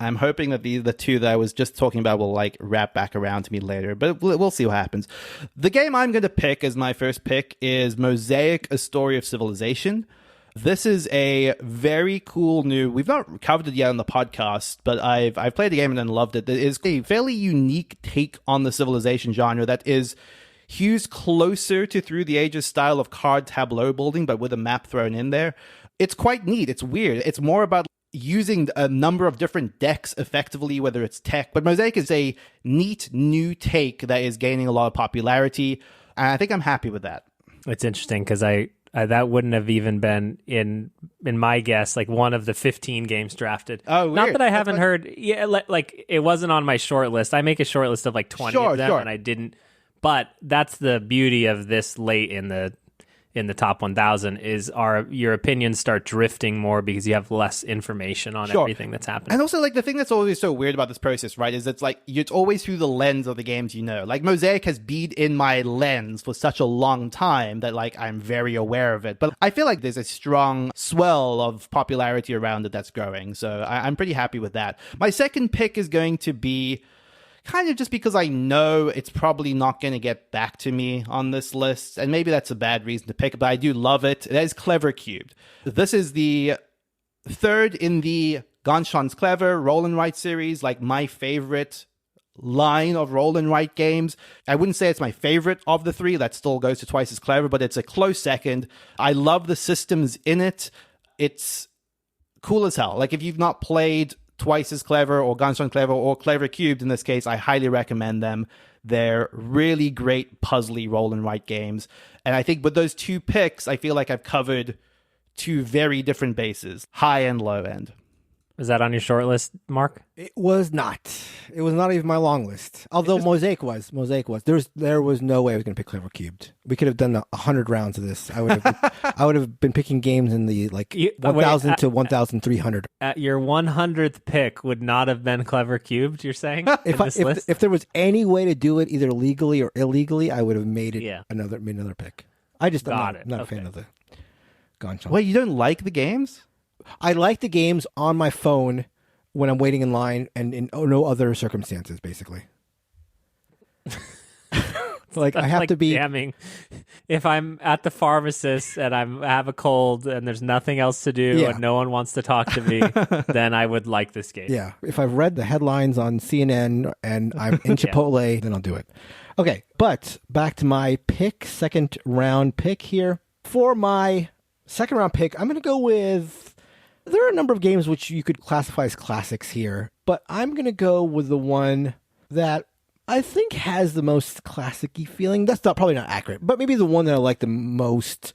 I'm hoping that the 2 that I was just talking about will like wrap back around to me later, but we'll see what happens. The game I'm going to pick as my first pick is Mosaic, A Story of Civilization. This is a very cool new, we've not covered it yet on the podcast, but I've played the game and then loved it. It is a fairly unique take on the civilization genre that is hews closer to Through the Ages style of card tableau building, but with a map thrown in there. It's quite neat. It's weird. It's more about using a number of different decks effectively, whether it's tech. But Mosaic is a neat new take that is gaining a lot of popularity. And I think I'm happy with that. It's interesting because I that wouldn't have even been in my guess, like one of the 15 games drafted. Oh, weird. Not that I haven't heard. Yeah, like it wasn't on my short list. I make a short list of like 20 of them, and I didn't. But that's the beauty of this late in the top 1,000 is your opinions start drifting more because you have less information on everything that's happening. And also, like, the thing that's always so weird about this process, right, is it's like it's always through the lens of the games you know. Like, Mosaic has been in my lens for such a long time that, like, I'm very aware of it. But I feel like there's a strong swell of popularity around it that's growing. So I'm pretty happy with that. My second pick is going to be kind of just because I know it's probably not going to get back to me on this list, and maybe that's a bad reason to pick it, but I do love it. That is Clever Cubed. This is the third in the Gonchon's Clever Roll and Write series, like my favorite line of roll and write games. I wouldn't say it's my favorite of the 3. That still goes to Twice as Clever, but it's a close second. I love the systems in it. It's cool as hell. Like, if you've not played Twice as Clever or Gonchon Clever or Clever Cubed in this case, I highly recommend them. They're really great puzzly roll and write games. And I think with those 2 picks, I feel like I've covered 2 very different bases, high and low end. Is that on your short list, Mark? It was not. It was not even my long list. Although Mosaic was. There was no way I was going to pick Clever Cubed. We could have done 100 rounds of this. I would have been picking games in the 1,000 to 1,300. At your 100th pick would not have been Clever Cubed, you're saying? If there was any way to do it either legally or illegally, I would have made it another pick. I'm not a fan of the Gonchon. Wait, you don't like the games? I like the games on my phone when I'm waiting in line and in no other circumstances, basically. Like, I have to be damning. If I'm at the pharmacist and I have a cold and there's nothing else to do and no one wants to talk to me, then I would like this game. Yeah. If I've read the headlines on CNN and I'm in Chipotle, then I'll do it. Okay. But back to my second round pick here. For my second round pick, I'm going to go with... There are a number of games which you could classify as classics here, but I'm going to go with the one that I think has the most classic-y feeling. That's probably not accurate, but maybe the one that I like the most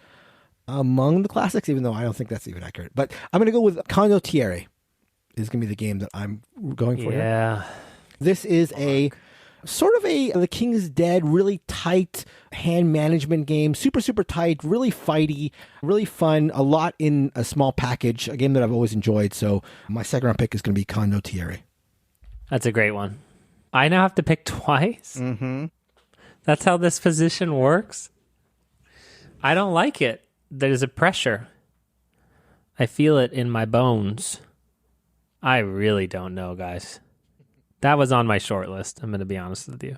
among the classics, even though I don't think that's even accurate. But I'm going to go with Condottiere. Is going to be the game that I'm going for here. This is a sort of The King's Dead, really tight hand management game. Super, super tight, really fighty, really fun. A lot in a small package. A game that I've always enjoyed. So my second round pick is going to be Condottiere. That's a great one. I now have to pick twice? Mm-hmm. That's how this position works? I don't like it. There's a pressure. I feel it in my bones. I really don't know, guys. That was on my short list. I'm going to be honest with you.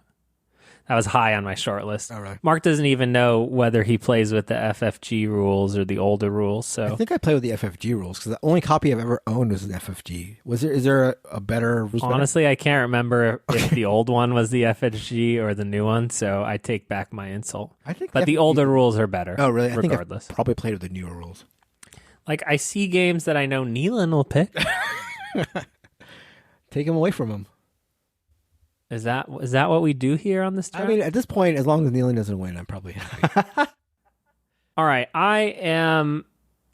That was high on my short list. All right. Mark doesn't even know whether he plays with the FFG rules or the older rules. So I think I play with the FFG rules because the only copy I've ever owned was an FFG. Is there a better? Honestly, I can't remember if the old one was the FFG or the new one. So I take back my insult. But the older rules are better. Oh, really? Regardless. I think I probably played with the newer rules. Like I see games that I know Neelan will pick. Take him away from him. Is that what we do here on this draft? I mean, at this point, as long as Neelan doesn't win, I'm probably happy. All right. I am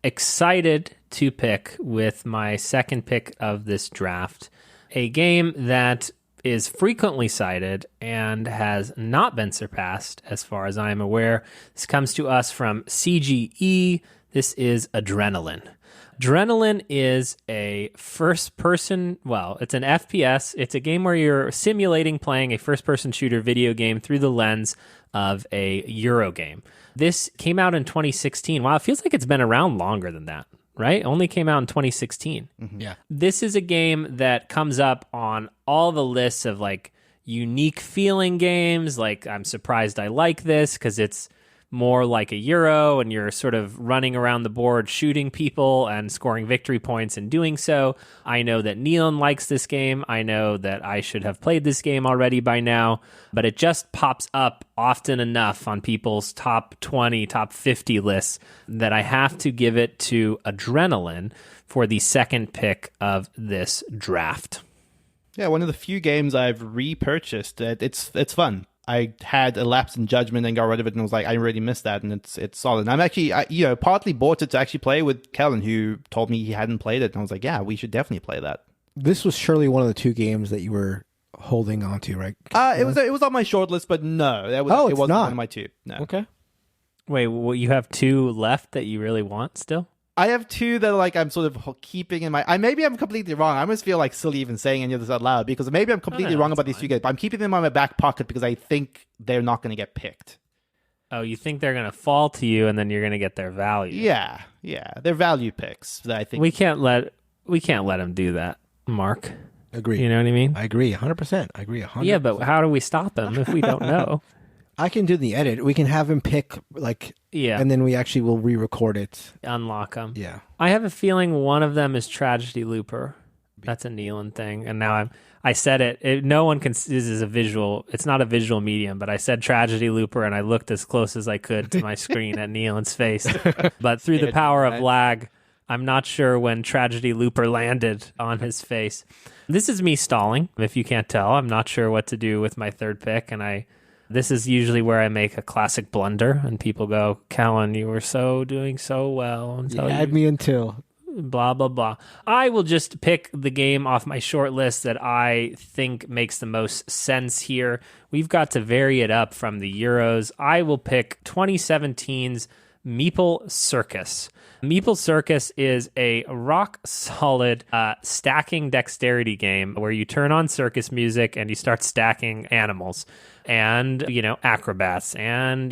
excited to pick with my second pick of this draft a game that is frequently cited and has not been surpassed as far as I am aware. This comes to us from CGE. This is Adrenaline. Adrenaline is a first-person, well, it's an FPS. It's a game where you're simulating playing a first-person shooter video game through the lens of a Euro game. This came out in 2016. Wow, it feels like it's been around longer than that, right? Only came out in 2016. Mm-hmm. Yeah. This is a game that comes up on all the lists of like unique feeling games. Like, I'm surprised I like this because it's more like a Euro and you're sort of running around the board shooting people and scoring victory points in doing so. I know that Neelan likes this game. I know that I should have played this game already by now, but it just pops up often enough on people's top 20, top 50 lists that I have to give it to Adrenaline for the second pick of this draft. Yeah, one of the few games I've repurchased. It's fun. I had a lapse in judgment and got rid of it, and was like, I already missed that, and it's solid. And I'm actually, partly bought it to actually play with Kellen, who told me he hadn't played it, and I was like, yeah, we should definitely play that. This was surely one of the two games that you were holding on to, right? It was on my short list, but no, it wasn't not one of my two. No. Okay. Wait, well, you have two left that you really want still? I have two that like I'm sort of keeping in my. Maybe I'm completely wrong. I almost feel like silly even saying any of this out loud because maybe I'm completely wrong about these two games. But I'm keeping them on my back pocket because I think they're not going to get picked. Oh, you think they're going to fall to you and then you're going to get their value? Yeah, they're value picks that I think we can't let them do that, Mark. Agree. You know what I mean? I agree 100%. I agree 100%. Yeah, but how do we stop him if we don't know? I can do the edit. We can have him pick and then we actually will re-record it. Unlock them. Yeah. I have a feeling one of them is Tragedy Looper. That's a Neelan thing. And now I said it. No one can. This is a visual. It's not a visual medium, but I said Tragedy Looper, and I looked as close as I could to my screen at Neelan's face. But through the power of lag, I'm not sure when Tragedy Looper landed on his face. This is me stalling. If you can't tell, I'm not sure what to do with my third pick, and this is usually where I make a classic blunder, and people go, Callan, you were doing so well until add me until blah, blah, blah. I will just pick the game off my short list that I think makes the most sense here. We've got to vary it up from the Euros. I will pick 2017's Meeple Circus. Meeple Circus is a rock-solid stacking dexterity game where you turn on circus music and you start stacking animals and, acrobats and,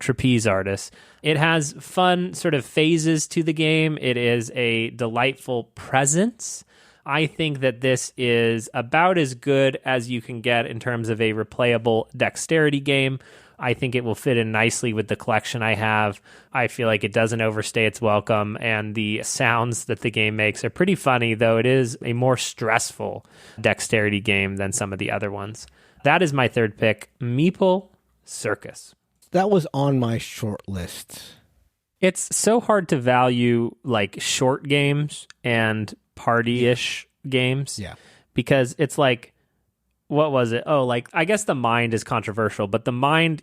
trapeze artists. It has fun sort of phases to the game. It is a delightful presence. I think that this is about as good as you can get in terms of a replayable dexterity game. I think it will fit in nicely with the collection I have. I feel like it doesn't overstay its welcome, and the sounds that the game makes are pretty funny, though it is a more stressful dexterity game than some of the other ones. That is my third pick, Meeple Circus. That was on my short list. It's so hard to value like short games and party-ish games. Yeah. Because it's like, what was it? Oh, like, I guess the Mind is controversial, but the Mind,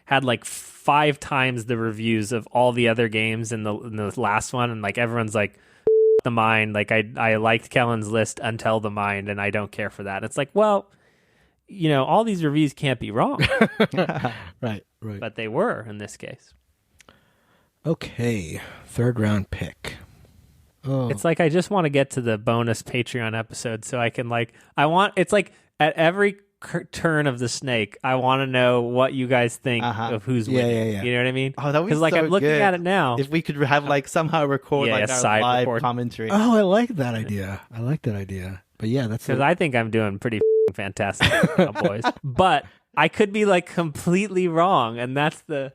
had like 5 times the reviews of all the other games in the last one. And like, everyone's like, the Mind. Like, I liked Kellen's list until the Mind, and I don't care for that. It's like, well, all these reviews can't be wrong. Right. But they were in this case. Okay. Third round pick. Oh. It's like, I just want to get to the bonus Patreon episode so I can it's like, at every turn of the snake, I want to know what you guys think of who's winning. Yeah. You know what I mean? Oh, that would be Because like so I'm looking good. at it now. If we could have like somehow record like our side live record. commentary. Oh, I like that idea. But yeah, that's Because I think I'm doing pretty fantastic right now, boys. But I could be like completely wrong, and that's the.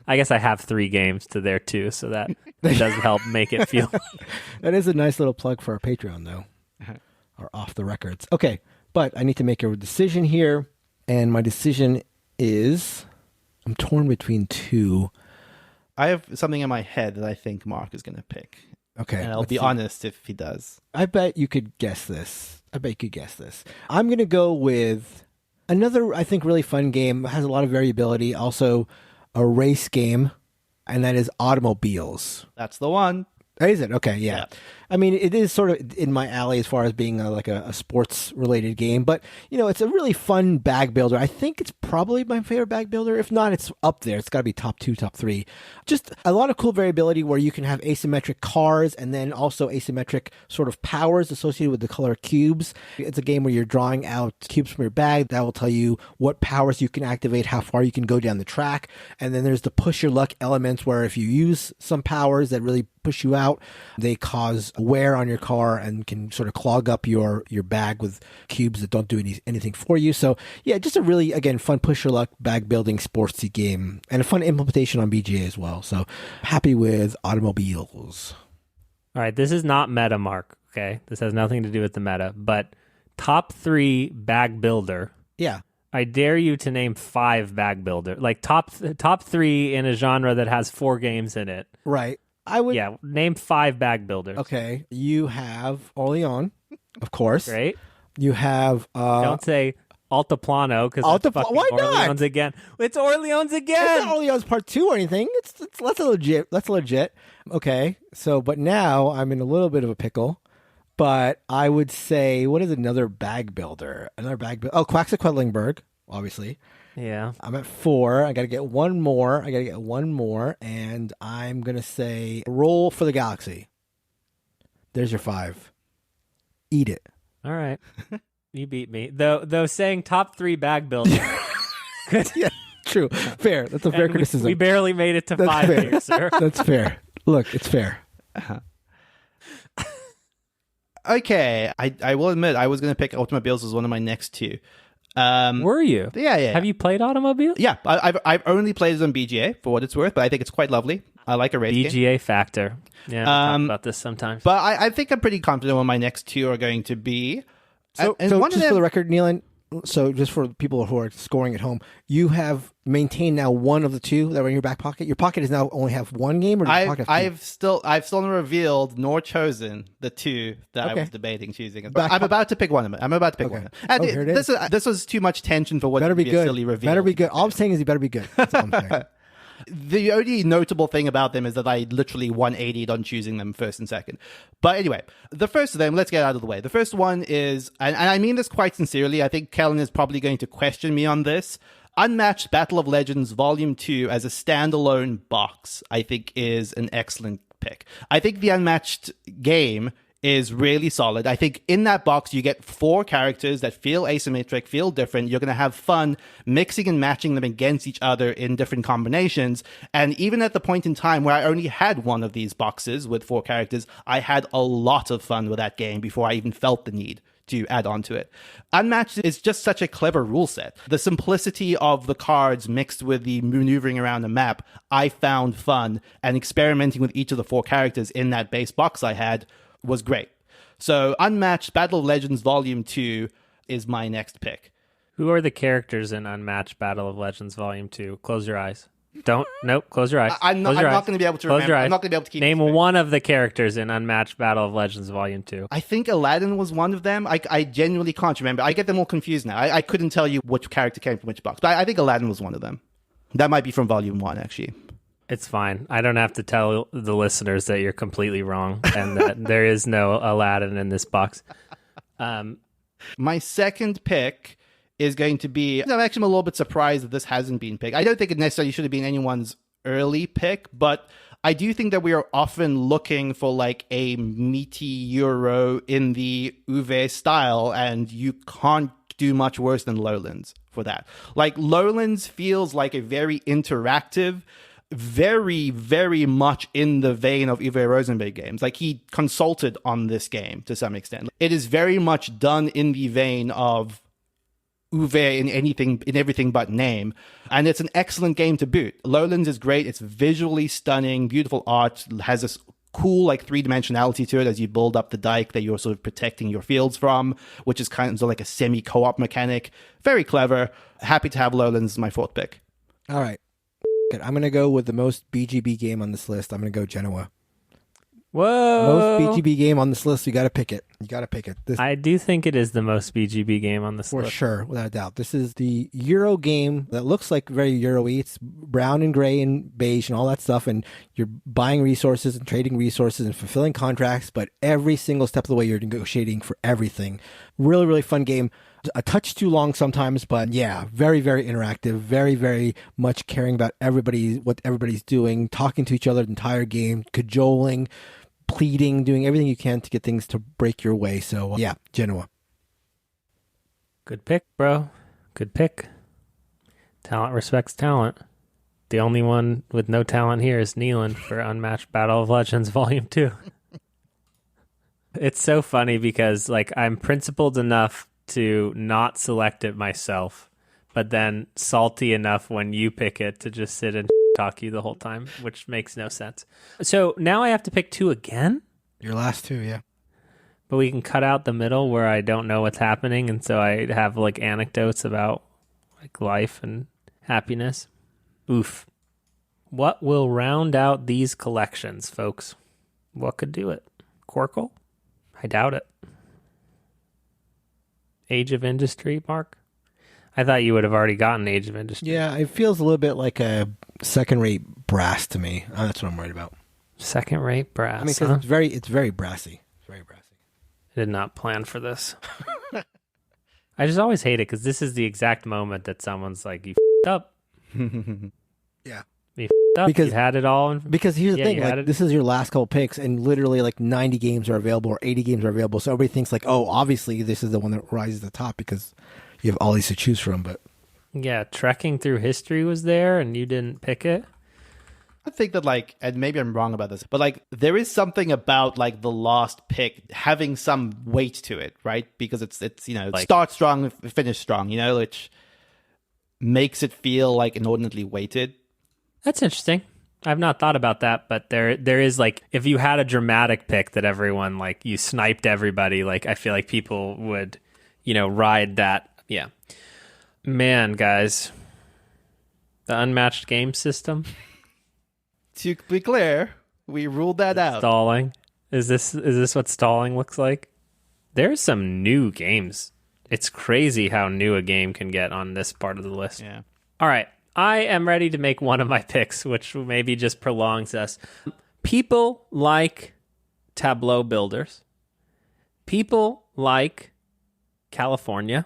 I guess I have 3 games to there too, so that does help make it feel. That is a nice little plug for our Patreon, though, or off the records. Okay, but I need to make a decision here, and my decision is I'm torn between 2. I have something in my head that I think Mark is going to pick. Okay, and I'll be honest if he does. I bet you could guess this. I'm going to go with another, I think, really fun game. It has a lot of variability. Also, a race game, and that is automobiles. That's the one. Is it? Okay, yeah. I mean, it is sort of in my alley as far as being like a sports-related game, but, it's a really fun bag builder. I think it's probably my favorite bag builder. If not, it's up there. It's got to be top 2, top 3. Just a lot of cool variability where you can have asymmetric cars and then also asymmetric sort of powers associated with the color cubes. It's a game where you're drawing out cubes from your bag. That will tell you what powers you can activate, how far you can go down the track. And then there's the push your luck elements where if you use some powers that really push you out, they cause wear on your car and can sort of clog up your bag with cubes that don't do anything for you. So yeah, just a really, again, fun push your luck bag building sportsy game and a fun implementation on BGA as well. So happy with automobiles. All right, this is not meta, Mark. Okay, this has nothing to do with the meta, but top 3 bag builder. Yeah. I dare you to name 5 bag builder, like top 3 in a genre that has 4 games in it. Right. I would. Yeah, name 5 bag builders. Okay, you have Orleans, of course. Great. You have. Don't say Altiplano because why not? Orleans again. It's Orleans again. It's not Orleans Part 2 or anything. That's legit. That's legit. Okay, but now I'm in a little bit of a pickle. But I would say, what is another bag builder? Quaxaquedlingburg, obviously. Yeah. I'm at 4. I got to get one more. And I'm going to say Roll for the Galaxy. There's your 5. Eat it. All right. You beat me. Though saying top 3 bag builders. Yeah, true. Fair. That's a fair criticism. We barely made it to 5 here, sir. That's fair. Look, it's fair. Okay. I will admit I was going to pick Automobiles as one of my next 2. Were you? Yeah. Have you played Automobile? Yeah, I've only played it on BGA for what it's worth, but I think it's quite lovely. I like a race game. BGA factor. Yeah, we talk about this sometimes. But I think I'm pretty confident what my next 2 are going to be. So just for the record, Neelan, so just for people who are scoring at home, you have maintained now one of the 2 that were in your back pocket. Your pocket is now only have one game, or does your pocket have 2? I've still not revealed nor chosen the 2 that I was debating choosing. I'm about to pick one of them. One of them. Here it is. This was too much tension for what better to be good. a silly reveal. Better be good. All I'm saying is he better be good. That's all I'm saying. The only notable thing about them is that I literally 180'd on choosing them first and second. But anyway, the first of them, let's get out of the way. The first one is, and I mean this quite sincerely, I think Kellen is probably going to question me on this. Unmatched Battle of Legends Volume 2 as a standalone box, I think is an excellent pick. I think the Unmatched game is really solid. I think in that box, you get 4 characters that feel asymmetric, feel different. You're going to have fun mixing and matching them against each other in different combinations. And even at the point in time where I only had one of these boxes with 4 characters, I had a lot of fun with that game before I even felt the need to add on to it. Unmatched is just such a clever rule set. The simplicity of the cards mixed with the maneuvering around the map, I found fun, and experimenting with each of the 4 characters in that base box I had was great. So Unmatched Battle of Legends Volume 2 is my next pick. Who are the characters in Unmatched Battle of Legends Volume 2? Close your eyes. Close your eyes. I'm not going to be able to remember. I'm not going to be able to keep Name one of the characters in Unmatched Battle of Legends Volume 2. I think Aladdin was one of them. I genuinely can't remember. I get them all confused now. I couldn't tell you which character came from which box, but I think Aladdin was one of them. That might be from Volume 1, actually. It's fine. I don't have to tell the listeners that you're completely wrong and that there is no Aladdin in this box. My second pick is going to be... I'm actually a little bit surprised that this hasn't been picked. I don't think it necessarily should have been anyone's early pick, but I do think that we are often looking for like a meaty Euro in the Uwe style, and you can't do much worse than Lowlands for that. Like, Lowlands feels like a very interactive, very, very much in the vein of Uwe Rosenberg games. Like, he consulted on this game to some extent. It is very much done in the vein of Uwe in everything but name. And it's an excellent game to boot. Lowlands is great. It's visually stunning, beautiful art, has this cool like three-dimensionality to it as you build up the dike that you're sort of protecting your fields from, which is kind of like a semi-co-op mechanic. Very clever. Happy to have Lowlands as my fourth pick. All right. I'm going to go with the most BGB game on this list. I'm going to go Genoa. Whoa. Most BGB game on this list. You got to pick it. You got to pick it. I do think it is the most BGB game on this for list. sure, without a doubt. This is the Euro game that looks like very Euro-y. It's brown and gray and beige and all that stuff, and you're buying resources and trading resources and fulfilling contracts, but every single step of the way you're negotiating for everything. Really, really fun game. A touch too long sometimes, but yeah, very, very interactive, very, very much caring about what everybody's doing, talking to each other the entire game, cajoling, pleading, doing everything you can to get things to break your way. So yeah, Genoa. Good pick, bro. Good pick. Talent respects talent. The only one with no talent here is Neelan for Unmatched Battle of Legends Volume 2. It's so funny because like I'm principled enough to not select it myself, but then salty enough when you pick it to just sit and talk you the whole time, which makes no sense. So now I have to pick two again? Your last two, yeah. But we can cut out the middle where I don't know what's happening, and so I have like anecdotes about like life and happiness. Oof. What will round out these collections, folks? What could do it? Quirkle? I doubt it. Age of Industry, Mark? I thought you would have already gotten Age of Industry. Yeah, it feels a little bit like a second-rate brass to me. That's what I'm worried about. Second-rate brass, I mean, because it's very brassy. It's very brassy. I did not plan for this. I just always hate it because this is the exact moment that someone's like, you f***ed up. Yeah. You f***ed up. Because you had it all. Because here's the thing, like, this is your last couple picks, and literally like 90 games are available or 80 games are available. So everybody thinks like, oh, obviously this is the one that rises to the top because you have all these to choose from. But yeah, Trekking Through History was there, and you didn't pick it. I think that like, and maybe I'm wrong about this, but like there is something about like the last pick having some weight to it, right? Because it's like, start strong, finish strong, which makes it feel like inordinately weighted. That's interesting. I've not thought about that, but there is like, if you had a dramatic pick that everyone like you sniped everybody, like I feel like people would, ride that. Yeah, man, guys, the Unmatched game system. To be clear, we ruled that out. Stalling. Is this what stalling looks like? There's some new games. It's crazy how new a game can get on this part of the list. Yeah. All right. I am ready to make one of my picks, which maybe just prolongs us. People like tableau builders. People like California.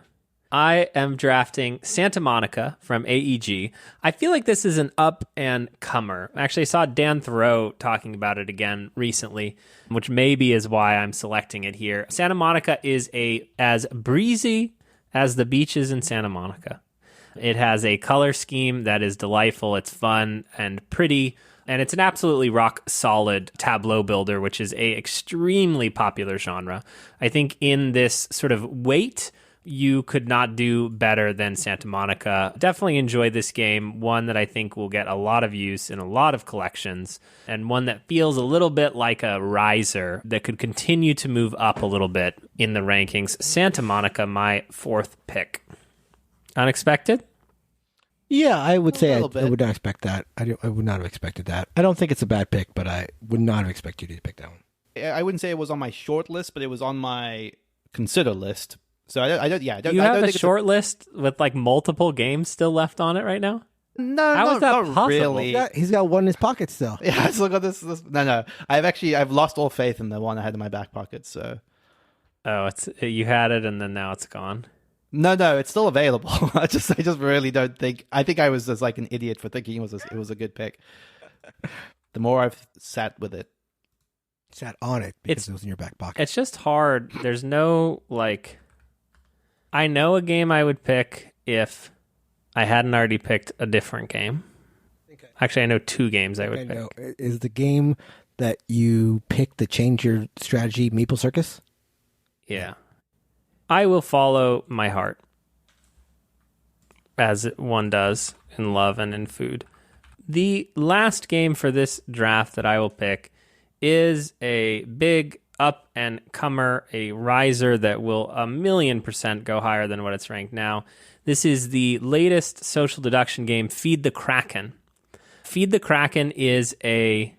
I am drafting Santa Monica from AEG. I feel like this is an up and comer. Actually, I saw Dan Thoreau talking about it again recently, which maybe is why I'm selecting it here. Santa Monica is as breezy as the beaches in Santa Monica. It has a color scheme that is delightful. It's fun and pretty, and it's an absolutely rock solid tableau builder, which is a extremely popular genre. I think in this sort of weight, you could not do better than Santa Monica. Definitely enjoy this game, one that I think will get a lot of use in a lot of collections, and one that feels a little bit like a riser that could continue to move up a little bit in the rankings. Santa Monica, my fourth pick. Unexpected? Yeah, I would say I would not expect that. I would not have expected that. I don't think it's a bad pick, but I would not have expected you to pick that one. I wouldn't say it was on my short list, but it was on my consider list. So I don't. Yeah, you have a short list with like multiple games still left on it right now. No, how is that possible? Really. He's got one in his pocket still. Yeah, let's look at this. No. I've lost all faith in the one I had in my back pocket. So, you had it and then now it's gone. No, it's still available. I just really don't think. I think I was just like an idiot for thinking it was a good pick. The more I've sat with it, sat on it because it was in your back pocket. It's just hard. There's no like. I know a game I would pick if I hadn't already picked a different game. Okay. Actually, I know 2 games I would pick. Know. Is the game that you picked to change your strategy Meeple Circus? Yeah. I will follow my heart, as one does in love and in food. The last game for this draft that I will pick is a big up-and-comer, a riser that will 1,000,000% go higher than what it's ranked now. This is the latest social deduction game, Feed the Kraken. Feed the Kraken is a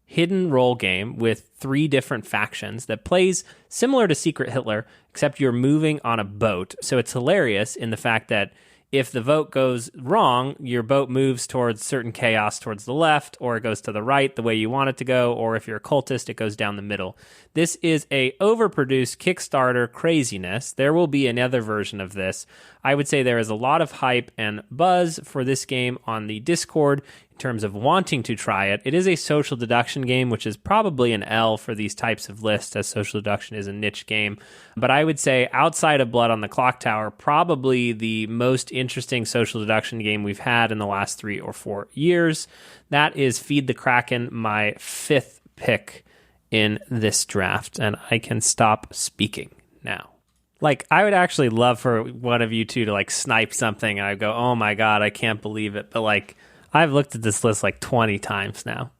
hidden role game with 3 different factions that plays similar to Secret Hitler, except you're moving on a boat. So it's hilarious in the fact that if the vote goes wrong, your boat moves towards certain chaos towards the left, or it goes to the right the way you want it to go, or if you're a cultist, it goes down the middle. This is a overproduced Kickstarter craziness. There will be another version of this. I would say there is a lot of hype and buzz for this game on the Discord in terms of wanting to try it. It is a social deduction game, which is probably an L for these types of lists, as social deduction is a niche game. But I would say outside of Blood on the Clock Tower, probably the most interesting social deduction game we've had in the last 3 or 4 years. That is Feed the Kraken, my 5th pick in this draft, and I can stop speaking now. Like, I would actually love for one of you two to, like, snipe something, and I'd go, oh my god, I can't believe it. But, like, I've looked at this list, like, 20 times now.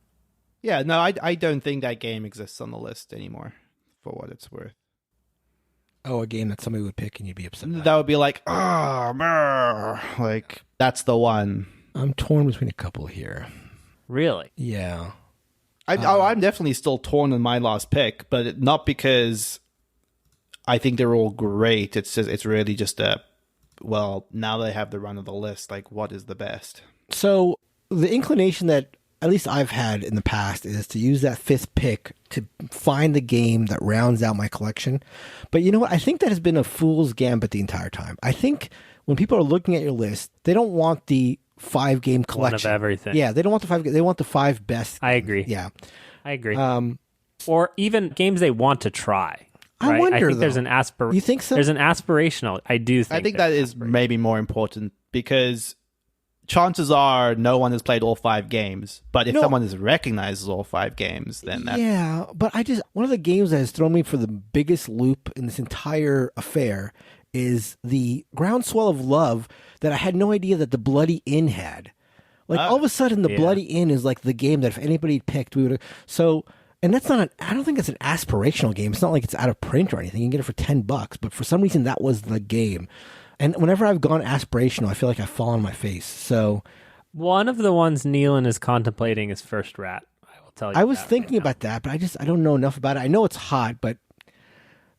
Yeah, no, I don't think that game exists on the list anymore, for what it's worth. Oh, a game that somebody would pick and you'd be upset about. That would be like, like, that's the one. I'm torn between a couple here. Really? Yeah. I'm definitely still torn on my last pick, but not because I think they're all great. It's really just well, now that I have the run of the list, like, what is the best? So the inclination that at least I've had in the past is to use that 5th pick to find the game that rounds out my collection. But you know what? I think that has been a fool's gambit the entire time. I think when people are looking at your list, they don't want the 5-game collection. One of everything. Yeah, they don't want the 5. They want the 5 best. I agree. Yeah, I agree. Or even games they want to try. Right? I wonder. I think though. there's an You think so? There's an aspirational. I do think. I think that is maybe more important because chances are no one has played all 5 games. But if someone has recognizes all 5 games, then that... Yeah, but one of the games that has thrown me for the biggest loop in this entire affair is the Groundswell of Love that I had no idea that the Bloody Inn had. Like, all of a sudden, the Bloody Inn is like the game that if anybody picked, we would have... So, and that's not I don't think it's an aspirational game. It's not like it's out of print or anything. You can get it for $10, but for some reason, that was the game. And whenever I've gone aspirational, I feel like I fall on my face. So, one of the ones Nealon is contemplating is First Rat. I will tell you. I was thinking about that, but I don't know enough about it. I know it's hot, but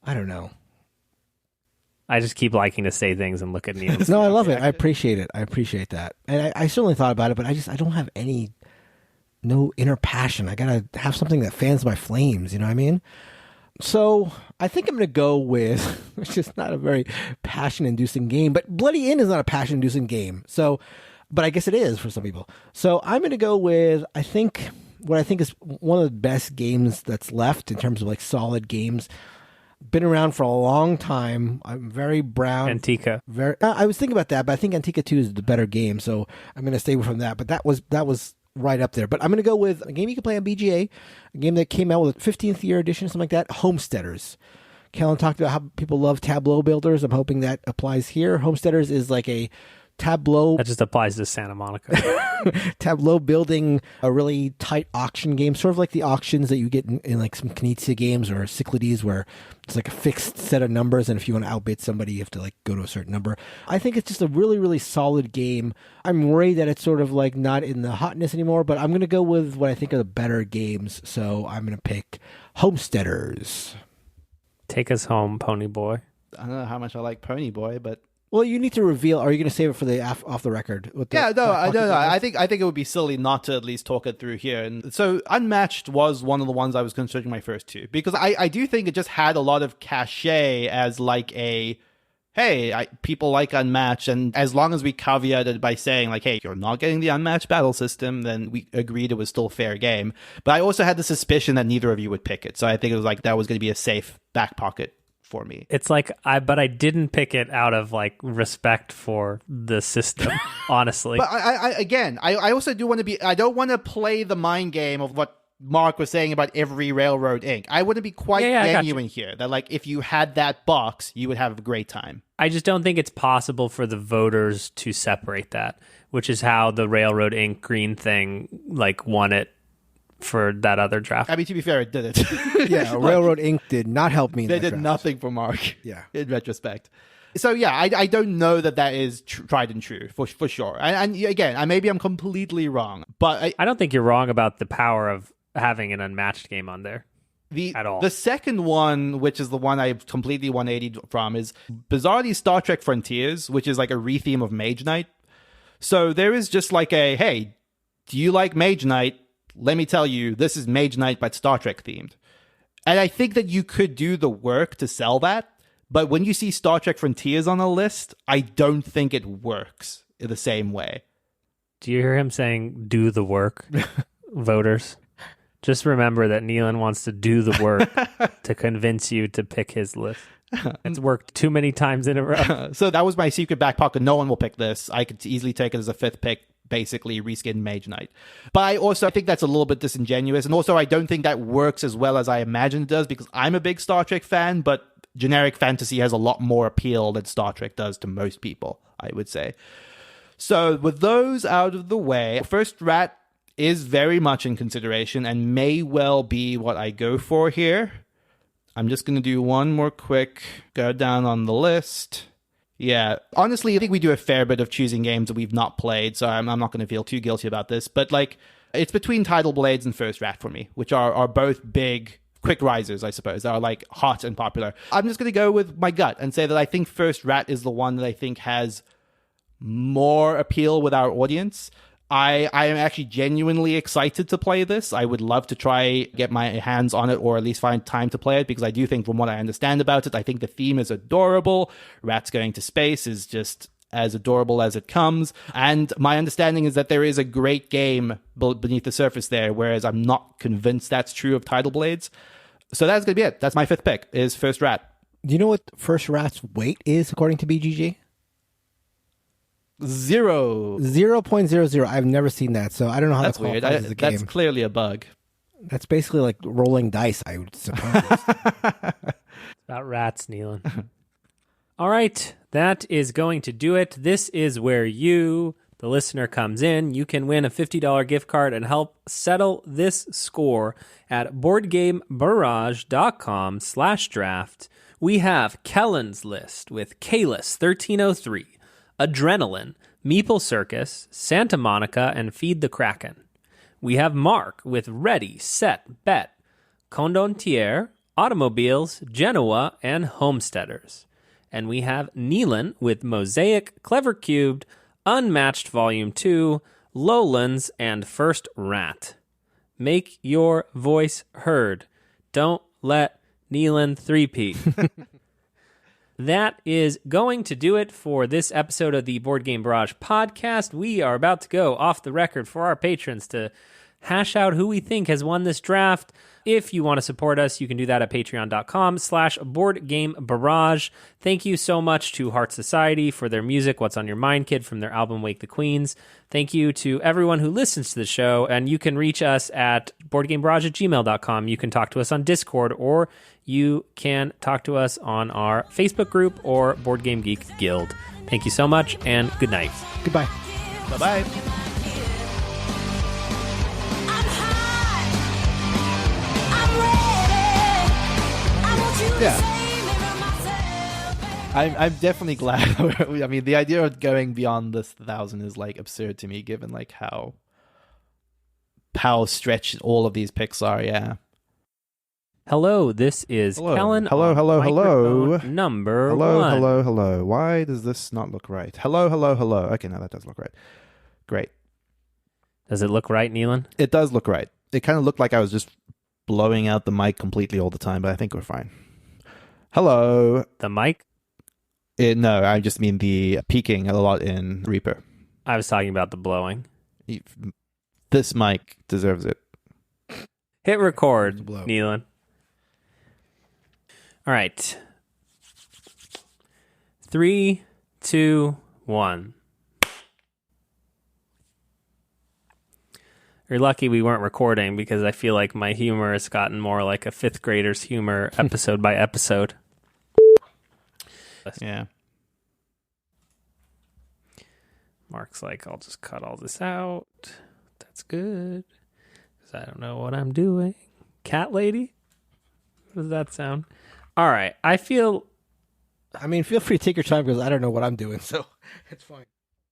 I don't know. I just keep liking to say things and look at Nealon. No, I love it. I appreciate it. I appreciate that. And I certainly thought about it, but I don't have no inner passion. I gotta have something that fans my flames. You know what I mean? So I think I'm going to go with, which is not a very passion-inducing game, but Bloody Inn is not a passion-inducing game. So, but I guess it is for some people. So I'm going to go with, what I think is one of the best games that's left in terms of like solid games. Been around for a long time. I'm very brown. Antica. I was thinking about that, but I think Antica 2 is the better game. So I'm going to stay away from that. But that was right up there. But I'm going to go with a game you can play on BGA, a game that came out with a 15th year edition, something like that, Homesteaders. Kellen talked about how people love tableau builders. I'm hoping that applies here. Homesteaders is like a tableau. That just applies to Santa Monica. Tableau building, a really tight auction game, sort of like the auctions that you get in like some Knizia games or Cyclades, where it's like a fixed set of numbers, and if you want to outbid somebody, you have to like go to a certain number. I think it's just a really, really solid game. I'm worried that it's sort of like not in the hotness anymore, but I'm going to go with what I think are the better games. So I'm going to pick Homesteaders. Take us home, Pony Boy. I don't know how much I like Pony Boy, but... Well, you need to reveal. Are you going to save it for the off the record? I think it would be silly not to at least talk it through here. And so, Unmatched was one of the ones I was considering my first 2 because I do think it just had a lot of cachet as like a, hey, people like Unmatched, and as long as we caveated by saying like, hey, you're not getting the Unmatched battle system, then we agreed it was still fair game. But I also had the suspicion that neither of you would pick it, so I think it was like that was going to be a safe back pocket for me. It's like but I didn't pick it out of like respect for the system, honestly. But I also do want to I don't want to play the mind game of what Mark was saying about every Railroad Inc. I want to be quite genuine here, that like if you had that box, you would have a great time. I just don't think it's possible for the voters to separate that, which is how the Railroad Inc. green thing like won it for that other draft. I mean, to be fair, it did it. Yeah, Railroad Inc. did not help me in They that did draft. nothing for Mark. Yeah. In retrospect. So yeah, I don't know that is tried and true for sure. And again, maybe I'm completely wrong, but I don't think you're wrong about the power of having an Unmatched game on there at all. The second one, which is the one I completely 180 from, is bizarrely Star Trek Frontiers, which is like a retheme of Mage Knight. So there is just like hey, do you like Mage Knight? Let me tell you, this is Mage Knight, but Star Trek themed. And I think that you could do the work to sell that, but when you see Star Trek Frontiers on a list, I don't think it works in the same way. Do you hear him saying, do the work, voters? Just remember that Neelan wants to do the work to convince you to pick his list. It's worked too many times in a row. So that was my secret back pocket. No one will pick this. I could easily take it as a fifth pick, basically reskin Mage Knight. But I also think that's a little bit disingenuous. And also I don't think that works as well as I imagine it does, because I'm a big Star Trek fan, but generic fantasy has a lot more appeal than Star Trek does to most people, I would say. So with those out of the way, First Rat is very much in consideration and may well be what I go for here. I'm just going to do one more quick go down on the list. Yeah, honestly, I think we do a fair bit of choosing games that we've not played, so I'm not going to feel too guilty about this. But like, it's between Tidal Blades and First Rat for me, which are both big quick risers, I suppose. They are like hot and popular. I'm just going to go with my gut and say that I think First Rat is the one that I think has more appeal with our audience. I am actually genuinely excited to play this. I would love to try get my hands on it, or at least find time to play it, because I do think, from what I understand about it, I think the theme is adorable. Rats going to space is just as adorable as it comes. And my understanding is that there is a great game beneath the surface there, whereas I'm not convinced that's true of Tidal Blades. So that's going to be it. That's my fifth pick, is First Rat. Do you know what First Rat's weight is according to BGG? 0.00. I've never seen that, so I don't know how that's that weird. qualifies as a game. That's clearly a bug. That's basically like rolling dice, I would suppose. It's about rats, Neelan. All right, that is going to do it. This is where you, the listener, comes in. You can win a $50 gift card and help settle this score at BoardGameBarrage.com/draft. We have Kellen's list with Caylus 1303, Adrenaline, Meeple Circus, Santa Monica, and Feed the Kraken. We have Mark with Ready, Set, Bet, Condottiere, Automobiles, Genoa, and Homesteaders. And we have Neelan with Mosaic, Clever Cubed, Unmatched Volume 2, Lowlands, and First Rat. Make your voice heard. Don't let Neelan 3P. That is going to do it for this episode of the Board Game Barrage podcast. We are about to go off the record for our patrons to hash out who we think has won this draft. If you want to support us, you can do that at patreon.com/BoardGameBarrage. Thank you so much to Heart Society for their music, What's on Your Mind, Kid, from their album Wake the Queens. Thank you to everyone who listens to the show, and you can reach us at BoardGameBarrage@gmail.com. You can talk to us on Discord, or you can talk to us on our Facebook group or Board Game Geek Guild. Thank you so much, and good night. Goodbye. Bye-bye. Yeah. I'm definitely glad. I mean, the idea of going beyond this 1,000 is like absurd to me, given like how stretched all of these picks are. Yeah. Hello, this is Kellen. Hello. Number hello, one. Hello. Why does this not look right? Hello. Okay, now that does look right. Great. Does it look right, Neelan? It does look right. It kind of looked like I was just blowing out the mic completely all the time, but I think we're fine. Hello. The mic? No, I just mean the peaking a lot in Reaper. I was talking about the blowing. This mic deserves it. Hit record, Neelan. All right. 3, 2, 1. You're lucky we weren't recording because I feel like my humor has gotten more like a fifth grader's humor episode by episode. Yeah. Mark's like, I'll just cut all this out. That's good. Because I don't know what I'm doing. Cat lady? What does that sound? All right. I mean, feel free to take your time because I don't know what I'm doing, so it's fine.